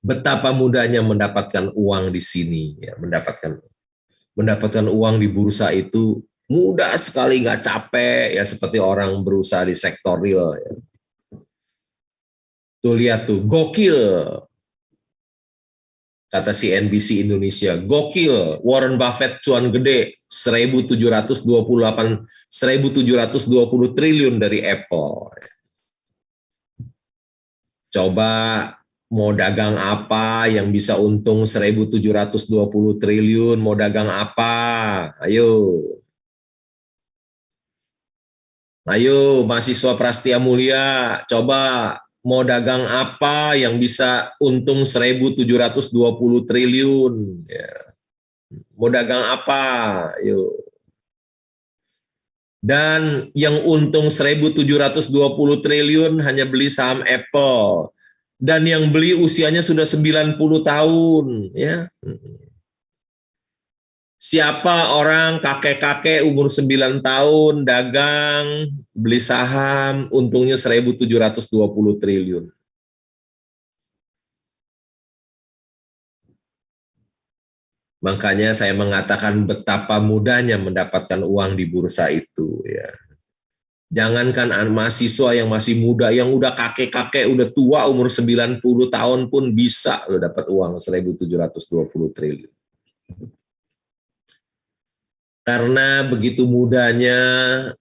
C: Betapa mudahnya mendapatkan uang di sini, ya, mendapatkan uang di bursa itu mudah sekali, nggak capek, ya seperti orang berusaha di sektor real. Ya. Tuh lihat tuh, gokil. Kata CNBC Indonesia, gokil, Warren Buffett cuan gede, 1.720 triliun dari Apple. Coba mau dagang apa yang bisa untung 1.720 triliun, mau dagang apa? Ayo. Ayo mahasiswa Prastia Mulia, coba mau dagang apa yang bisa untung 1.720 triliun? Ya. Mau dagang apa? Yuk. Dan yang untung 1.720 triliun hanya beli saham Apple. Dan yang beli usianya sudah 90 tahun. Ya. Siapa orang kakek-kakek umur 9 tahun dagang, beli saham, untungnya 1.720 triliun. Makanya saya mengatakan betapa mudahnya mendapatkan uang di bursa itu. Ya. Jangankan mahasiswa yang masih muda, yang udah kakek-kakek, udah tua, umur 90 tahun pun bisa lo dapat uang 1.720 triliun. Karena begitu mudahnya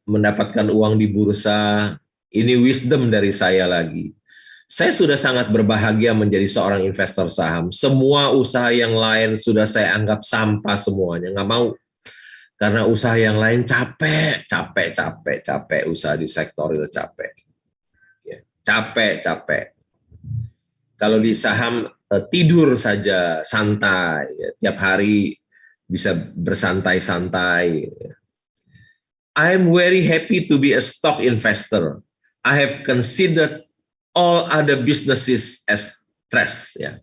C: mendapatkan uang di bursa, ini wisdom dari saya lagi. Saya sudah sangat berbahagia menjadi seorang investor saham. Semua usaha yang lain sudah saya anggap sampah semuanya, nggak mau. Karena usaha yang lain capek usaha di sektor real capek. Ya, capek. Kalau di saham tidur saja santai, ya, tiap hari bisa bersantai-santai. I'm very happy to be a stock investor. I have considered all other businesses as trash. Ya.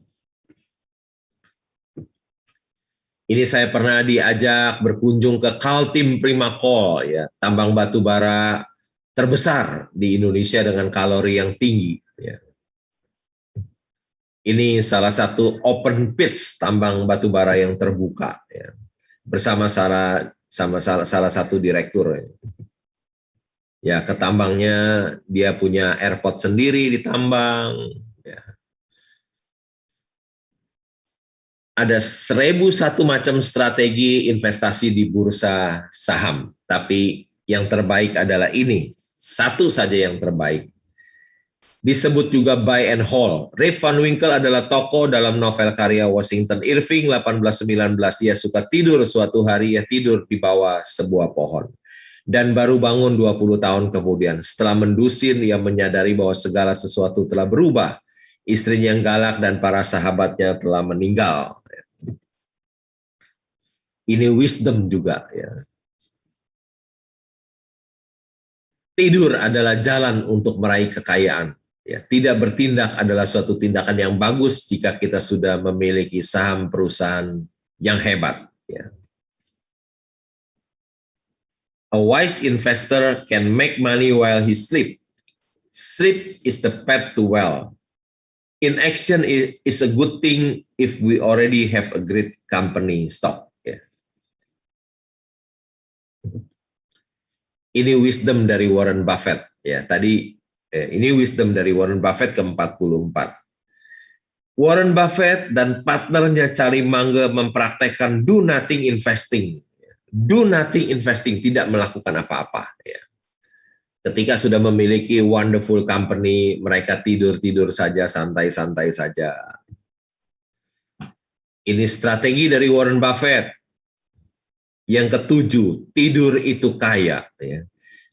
C: Ini saya pernah diajak berkunjung ke Kaltim Primakol, ya, tambang batu bara terbesar di Indonesia dengan kalori yang tinggi. Ya. Ini salah satu open pits tambang batu bara yang terbuka, ya, bersama salah satu direktur. Ya. Ya, ke tambangnya dia punya airport sendiri di tambang. Ya. Ada 1.001 macam strategi investasi di bursa saham, tapi yang terbaik adalah ini, satu saja yang terbaik. Disebut juga buy and hold. Rip Van Winkle adalah tokoh dalam novel karya Washington Irving 1819. Ia suka tidur suatu hari, ia tidur di bawah sebuah pohon. Dan baru bangun 20 tahun kemudian. Setelah mendusin, ia menyadari bahwa segala sesuatu telah berubah. Istrinya yang galak dan para sahabatnya telah meninggal. Ini wisdom juga. Ya. Tidur adalah jalan untuk meraih kekayaan. Ya, tidak bertindak adalah suatu tindakan yang bagus jika kita sudah memiliki saham perusahaan yang hebat. Ya. A wise investor can make money while he sleeps. Sleep is the path to wealth. Inaction is a good thing if we already have a great company stock. Ya. Ini wisdom dari Warren Buffett. Ya, tadi ini wisdom dari Warren Buffett ke-44. Warren Buffett dan partnernya Charlie Munger mempraktekkan do nothing investing. Do nothing investing, tidak melakukan apa-apa. Ya. Ketika sudah memiliki wonderful company, mereka tidur-tidur saja, santai-santai saja. Ini strategi dari Warren Buffett. Yang ketujuh, tidur itu kaya. Ya.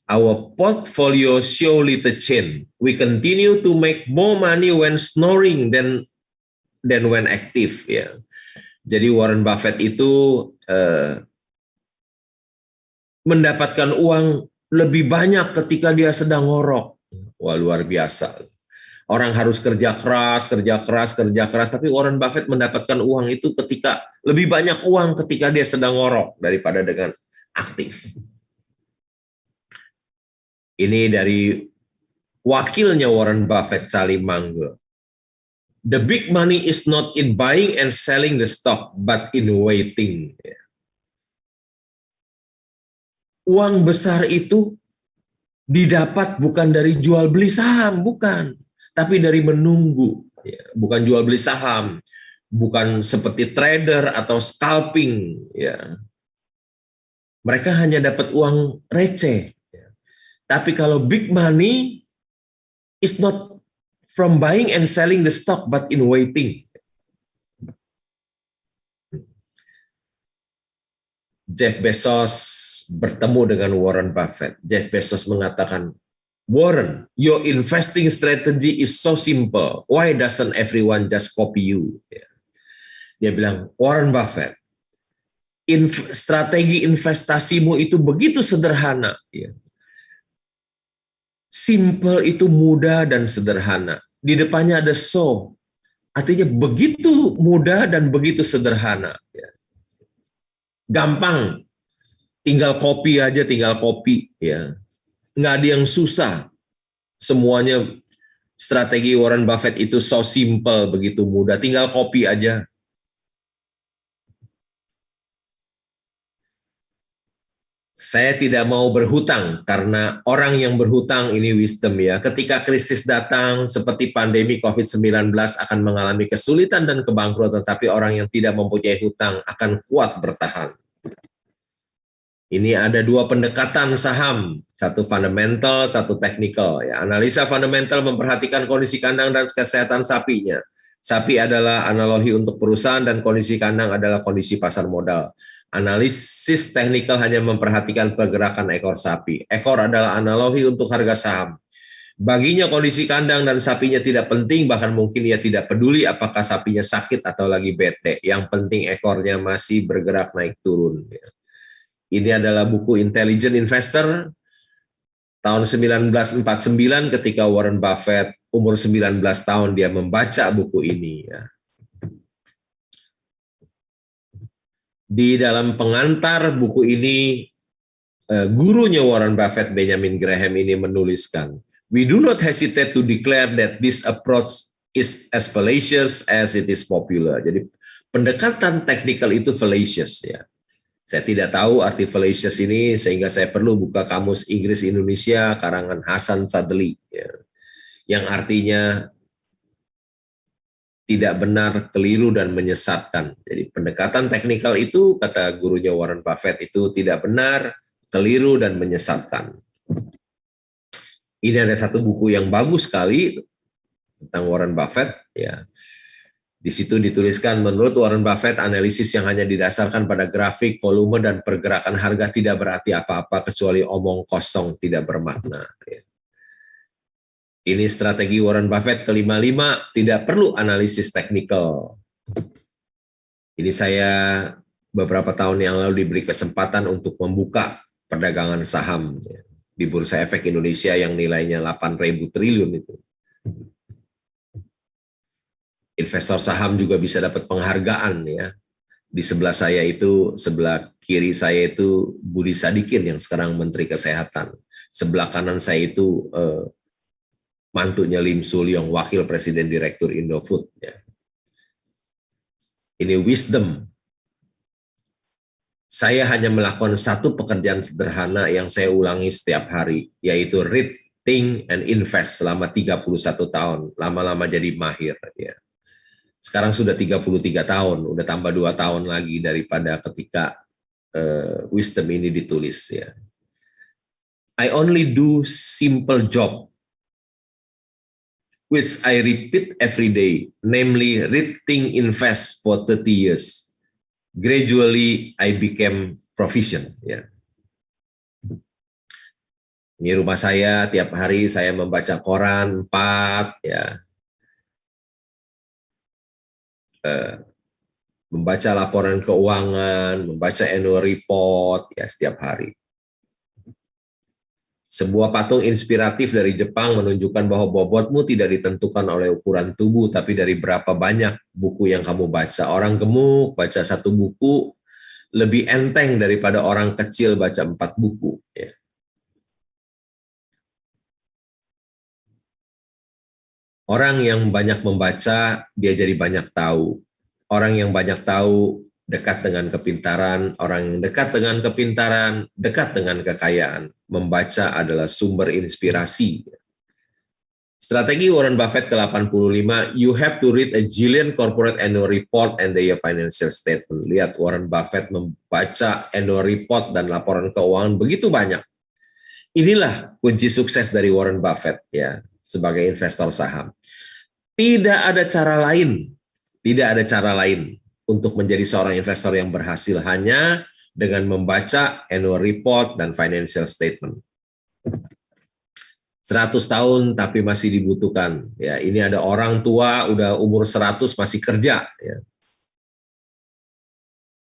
C: Our portfolio show little change. We continue to make more money when snoring than when active. Ya. Jadi Warren Buffett itu mendapatkan uang lebih banyak ketika dia sedang ngorok. Wah, luar biasa. Orang harus kerja keras, tapi Warren Buffett mendapatkan uang itu ketika lebih banyak uang ketika dia sedang ngorok daripada dengan aktif. Ini dari wakilnya Warren Buffett, Charlie Munger. The big money is not in buying and selling the stock, but in waiting. Uang besar itu didapat bukan dari jual beli saham, bukan, tapi dari menunggu. Bukan jual beli saham, bukan seperti trader atau scalping. Ya. Mereka hanya dapat uang receh. Tapi kalau big money is not from buying and selling the stock, but in waiting. Jeff Bezos bertemu dengan Warren Buffett. Jeff Bezos mengatakan, Warren, your investing strategy is so simple. Why doesn't everyone just copy you? Dia bilang, Warren Buffett, strategi investasimu itu begitu sederhana. Simple itu mudah dan sederhana. Di depannya ada so. Artinya begitu mudah dan begitu sederhana. Gampang. Tinggal copy aja, tinggal copy. Nggak ada yang susah. Semuanya strategi Warren Buffett itu so simple, begitu mudah. Tinggal copy aja. Saya tidak mau berhutang karena orang yang berhutang ini wisdom ya. Ketika krisis datang seperti pandemi COVID-19 akan mengalami kesulitan dan kebangkrutan, tapi orang yang tidak mempunyai hutang akan kuat bertahan. Ini ada dua pendekatan saham, satu fundamental, satu technical. Ya, analisa fundamental memperhatikan kondisi kandang dan kesehatan sapinya. Sapi adalah analogi untuk perusahaan dan kondisi kandang adalah kondisi pasar modal. Analisis teknikal hanya memperhatikan pergerakan ekor sapi. Ekor adalah analogi untuk harga saham. Baginya kondisi kandang dan sapinya tidak penting, bahkan mungkin ia tidak peduli apakah sapinya sakit atau lagi bete. Yang penting ekornya masih bergerak naik turun. Ini adalah buku Intelligent Investor tahun 1949 ketika Warren Buffett umur 19 tahun dia membaca buku ini. Di dalam pengantar buku ini, gurunya Warren Buffett, Benjamin Graham ini menuliskan, "We do not hesitate to declare that this approach is as fallacious as it is popular." Jadi pendekatan teknikal itu fallacious ya. Saya tidak tahu arti fallacious ini sehingga saya perlu buka Kamus Inggris Indonesia karangan Hasan Sadli ya, yang artinya tidak benar, keliru, dan menyesatkan. Jadi pendekatan teknikal itu, kata gurunya Warren Buffett, itu tidak benar, keliru, dan menyesatkan. Ini ada satu buku yang bagus sekali tentang Warren Buffett. Ya. Di situ dituliskan, menurut Warren Buffett, analisis yang hanya didasarkan pada grafik, volume, dan pergerakan harga tidak berarti apa-apa kecuali omong kosong, tidak bermakna. Ya. Ini strategi Warren Buffett ke-55, tidak perlu analisis teknikal. Ini saya beberapa tahun yang lalu diberi kesempatan untuk membuka perdagangan saham di Bursa Efek Indonesia yang nilainya 8.000 triliun itu. Investor saham juga bisa dapat penghargaan ya. Di sebelah saya itu, sebelah kiri saya itu Budi Sadikin yang sekarang Menteri Kesehatan. Sebelah kanan saya itu mantunya Lim Sulyong, Wakil Presiden Direktur Indofood. Ya. Ini wisdom. Saya hanya melakukan satu pekerjaan sederhana yang saya ulangi setiap hari, yaitu read, think, and invest selama 31 tahun. Lama-lama jadi mahir. Ya. Sekarang sudah 33 tahun, udah tambah 2 tahun lagi daripada ketika wisdom ini ditulis. Ya. I only do simple job, which I repeat every day, namely read, think, invest for 30 years. Gradually, I became proficient. Ya. Ini rumah saya, tiap hari saya membaca koran 4, ya. Membaca laporan keuangan, membaca annual report, ya setiap hari. Sebuah patung inspiratif dari Jepang menunjukkan bahwa bobotmu tidak ditentukan oleh ukuran tubuh, tapi dari berapa banyak buku yang kamu baca. Orang gemuk baca 1 buku lebih enteng daripada orang kecil baca 4 buku. Ya. Orang yang banyak membaca, dia jadi banyak tahu. Orang yang banyak tahu dekat dengan kepintaran, orang yang dekat dengan kepintaran, dekat dengan kekayaan. Membaca adalah sumber inspirasi. Strategi Warren Buffett ke-85, you have to read a zillion corporate annual report and their financial statement. Lihat Warren Buffett membaca annual report dan laporan keuangan begitu banyak. Inilah kunci sukses dari Warren Buffett ya sebagai investor saham. Tidak ada cara lain untuk menjadi seorang investor yang berhasil hanya dengan membaca annual report dan financial statement. 100 tahun tapi masih dibutuhkan. Ya, ini ada orang tua udah umur 100 masih kerja. Ya.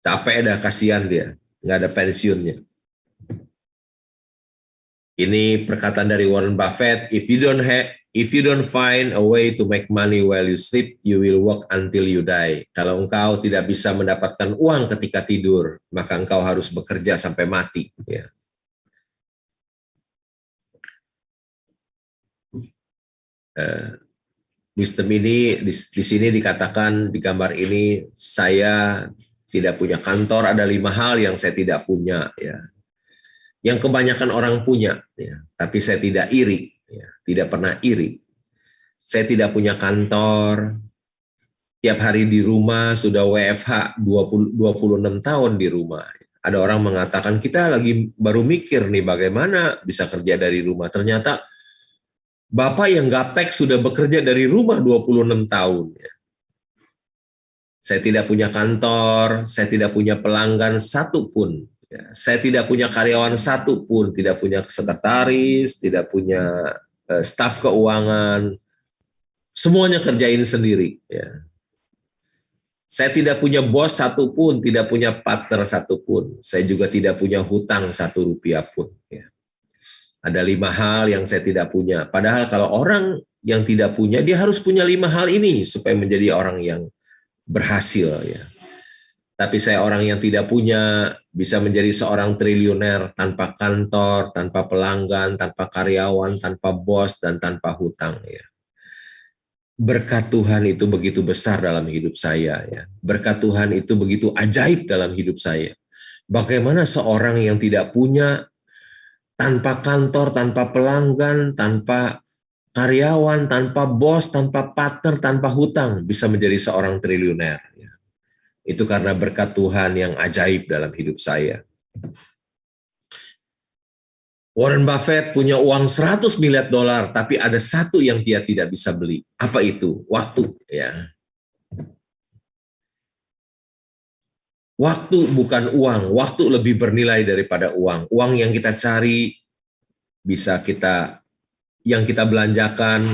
C: Capek dah, kasihan dia, nggak ada pensiunnya. Ini perkataan dari Warren Buffett, if you don't find a way to make money while you sleep, you will work until you die. Kalau engkau tidak bisa mendapatkan uang ketika tidur, maka engkau harus bekerja sampai mati. Ya. Wisdom ini di sini dikatakan di gambar ini, saya tidak punya kantor, ada 5 hal yang saya tidak punya, ya. Yang kebanyakan orang punya, ya. Tapi saya tidak iri, ya. Tidak pernah iri. Saya tidak punya kantor, tiap hari di rumah, sudah WFH 26 tahun di rumah. Ada orang mengatakan kita lagi baru mikir nih bagaimana bisa kerja dari rumah. Ternyata Bapak yang gaptek sudah bekerja dari rumah 26 tahun. Saya tidak punya kantor, saya tidak punya pelanggan satupun. Saya tidak punya karyawan satupun, tidak punya sekretaris, tidak punya staf keuangan. Semuanya kerjain sendiri. Saya tidak punya bos satupun, tidak punya partner satupun. Saya juga tidak punya hutang 1 rupiah pun. Ada 5 hal yang saya tidak punya. Padahal kalau orang yang tidak punya, dia harus punya 5 hal ini supaya menjadi orang yang berhasil. Ya. Tapi saya orang yang tidak punya, bisa menjadi seorang triliuner tanpa kantor, tanpa pelanggan, tanpa karyawan, tanpa bos, dan tanpa hutang. Ya. Berkat Tuhan itu begitu besar dalam hidup saya. Ya. Berkat Tuhan itu begitu ajaib dalam hidup saya. Bagaimana seorang yang tidak punya, tanpa kantor, tanpa pelanggan, tanpa karyawan, tanpa bos, tanpa partner, tanpa hutang, bisa menjadi seorang triliuner. Itu karena berkat Tuhan yang ajaib dalam hidup saya. Warren Buffett punya uang 100 miliar dolar, tapi ada satu yang dia tidak bisa beli. Apa itu? Waktu. Ya. Waktu bukan uang, waktu lebih bernilai daripada uang. Uang yang kita cari bisa yang kita belanjakan,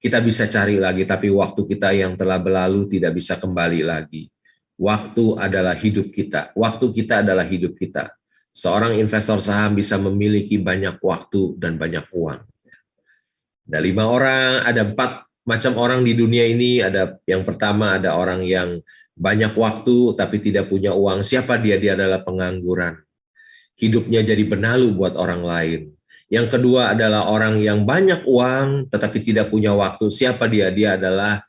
C: kita bisa cari lagi, tapi waktu kita yang telah berlalu tidak bisa kembali lagi. Waktu adalah hidup kita. Waktu kita adalah hidup kita. Seorang investor saham bisa memiliki banyak waktu dan banyak uang. Ada 5 orang, ada 4 macam orang di dunia ini. Ada yang pertama, ada orang yang banyak waktu tapi tidak punya uang. Siapa dia? Dia adalah pengangguran. Hidupnya jadi benalu buat orang lain. Yang kedua adalah orang yang banyak uang tetapi tidak punya waktu. Siapa dia? Dia adalah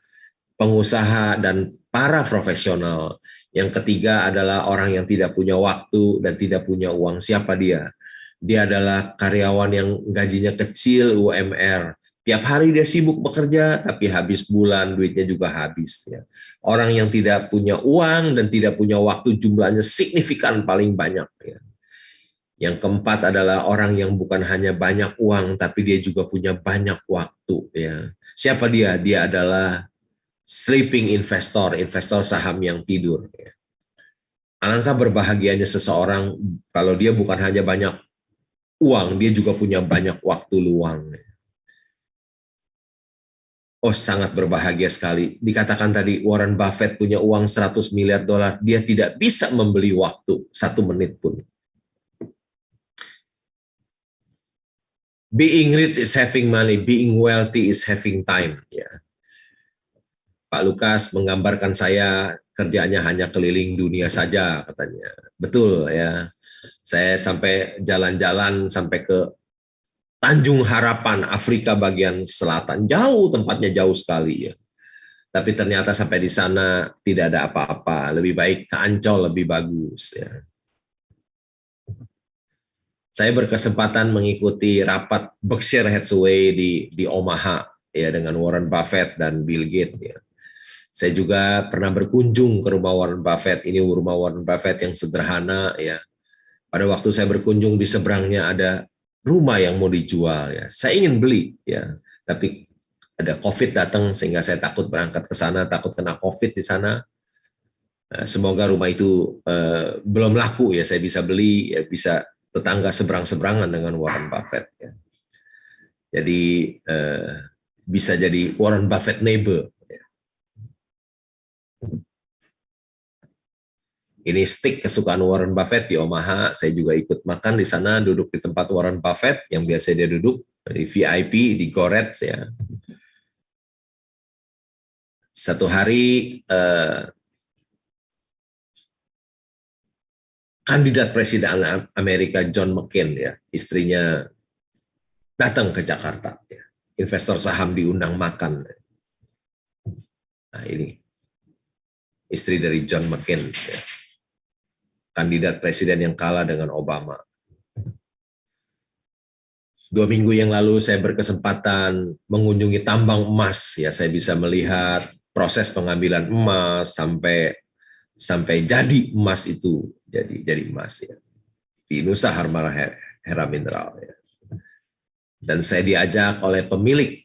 C: pengusaha dan para profesional. Yang ketiga adalah orang yang tidak punya waktu dan tidak punya uang. Siapa dia? Dia adalah karyawan yang gajinya kecil, UMR. Tiap hari dia sibuk bekerja, tapi habis bulan duitnya juga habis. Ya. Orang yang tidak punya uang dan tidak punya waktu jumlahnya signifikan paling banyak. Ya. Yang keempat adalah orang yang bukan hanya banyak uang, tapi dia juga punya banyak waktu. Ya. Siapa dia? Dia adalah sleeping investor, investor saham yang tidur. Ya. Alangkah berbahagianya seseorang kalau dia bukan hanya banyak uang, dia juga punya banyak waktu luang. Oh, sangat berbahagia sekali. Dikatakan tadi Warren Buffett punya uang 100 miliar dolar, dia tidak bisa membeli waktu 1 menit pun. Being rich is having money, being wealthy is having time. Ya. Pak Lukas menggambarkan saya kerjanya hanya keliling dunia saja, katanya. Betul ya. Saya sampai jalan-jalan sampai ke Tanjung Harapan, Afrika bagian selatan. Jauh, tempatnya jauh sekali ya. Tapi ternyata sampai di sana tidak ada apa-apa. Lebih baik ke Ancol lebih bagus ya. Saya berkesempatan mengikuti rapat Berkshire Hathaway di Omaha ya dengan Warren Buffett dan Bill Gates ya. Saya juga pernah berkunjung ke rumah Warren Buffett. Ini rumah Warren Buffett yang sederhana ya. Pada waktu saya berkunjung di seberangnya ada rumah yang mau dijual ya. Saya ingin beli ya, tapi ada COVID datang sehingga saya takut berangkat ke sana, takut kena COVID di sana. Semoga rumah itu belum laku ya, saya bisa beli ya, bisa tetangga seberang-seberangan dengan Warren Buffett ya. Jadi bisa jadi Warren Buffett neighbor. Ini steak kesukaan Warren Buffett di Omaha. Saya juga ikut makan di sana, duduk di tempat Warren Buffett yang biasa dia duduk di VIP di Goretz ya. Satu hari kandidat presiden Amerika John McCain ya, istrinya datang ke Jakarta. Ya. Investor saham diundang makan. Nah ini istri dari John McCain. Ya. Kandidat presiden yang kalah dengan Obama. 2 minggu yang lalu saya berkesempatan mengunjungi tambang emas, ya saya bisa melihat proses pengambilan emas sampai jadi emas itu jadi emas ya di Nusa Harmara Hera Mineral ya. Dan saya diajak oleh pemilik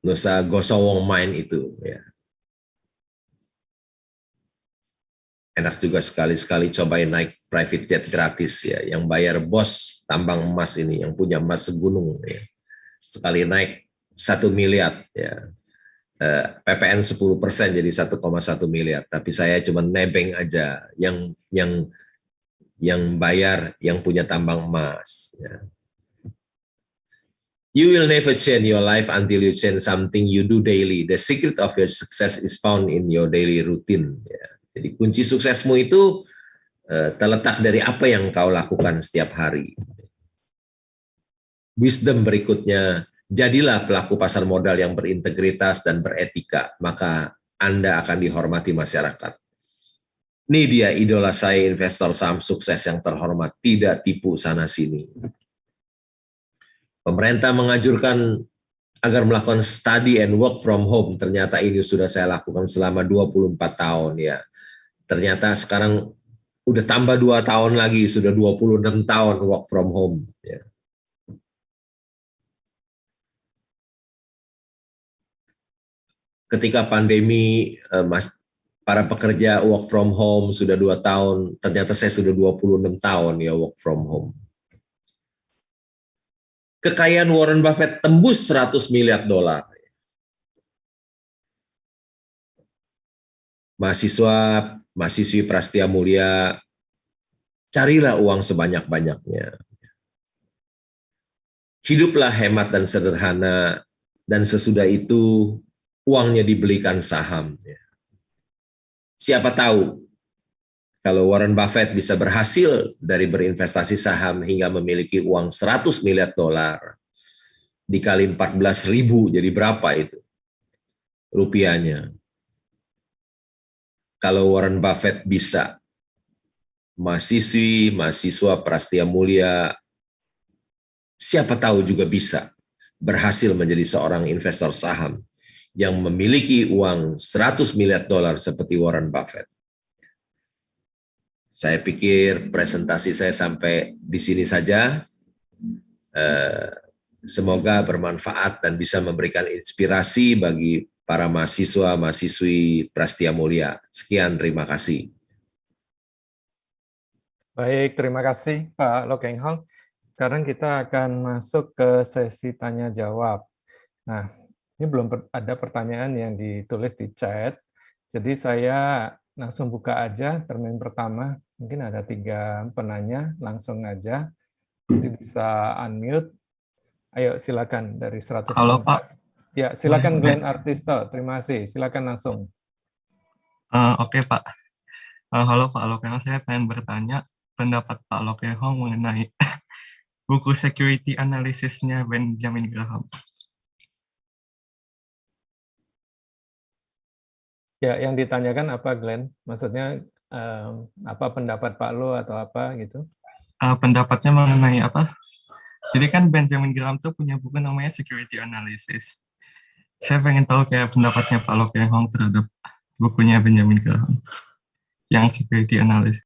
C: Nusa Gosowong Mine itu ya. Enak juga sekali-sekali cobain naik private jet gratis ya, yang bayar bos tambang emas ini, yang punya emas segunung ya. Sekali naik 1 miliar ya. PPN 10% jadi 1,1 miliar, tapi saya cuma nebeng aja yang bayar yang punya tambang emas ya. You will never change your life until you change something you do daily. The secret of your success is found in your daily routine ya. Jadi kunci suksesmu itu terletak dari apa yang kau lakukan setiap hari. Wisdom berikutnya, jadilah pelaku pasar modal yang berintegritas dan beretika, maka Anda akan dihormati masyarakat. Ini dia idola saya, investor saham sukses yang terhormat, tidak tipu sana-sini. Pemerintah menganjurkan agar melakukan study and work from home, ternyata ini sudah saya lakukan selama 24 tahun ya. Ternyata sekarang udah tambah 2 tahun lagi, sudah 26 tahun work from home. Ya. Ketika pandemi, para pekerja work from home sudah 2 tahun, ternyata saya sudah 26 tahun ya work from home. Kekayaan Warren Buffett tembus 100 miliar dolar. Mahasiswi Prastia Mulia, carilah uang sebanyak-banyaknya. Hiduplah hemat dan sederhana, dan sesudah itu uangnya dibelikan saham. Siapa tahu kalau Warren Buffett bisa berhasil dari berinvestasi saham hingga memiliki uang 100 miliar dolar, dikali 14.000, jadi berapa itu rupiahnya? Kalau Warren Buffett bisa, mahasiswa Prastia Mulia, siapa tahu juga bisa berhasil menjadi seorang investor saham yang memiliki uang 100 miliar dolar seperti Warren Buffett. Saya pikir presentasi saya sampai di sini saja. Semoga bermanfaat dan bisa memberikan inspirasi bagi para mahasiswa-mahasiswi Prastia Mulia. Sekian, terima kasih.
A: Baik, terima kasih Pak Lo Keng Hong. Sekarang kita akan masuk ke sesi tanya-jawab. Nah, ini belum ada pertanyaan yang ditulis di chat, jadi saya langsung buka aja termin pertama. Mungkin ada 3 penanya, langsung aja. Nanti bisa unmute. Ayo, silakan dari 100.
D: Halo Pak.
A: Ya, silakan Glenn Artisto. Terima kasih. Silakan langsung.
D: Oke Pak. Halo Pak Lo Keng Hong, saya pengen bertanya pendapat Pak Lo Keng Hong mengenai buku security analysis-nya Benjamin Graham.
A: Ya, yang ditanyakan apa Glenn? Maksudnya apa pendapat Pak Lo atau apa gitu?
D: Pendapatnya mengenai apa? Jadi kan Benjamin Graham tuh punya buku namanya Security Analysis. Saya pengen tahu kayak pendapatnya Pak Lo Keng Hong terhadap bukunya Benjamin Graham yang Security Analysis.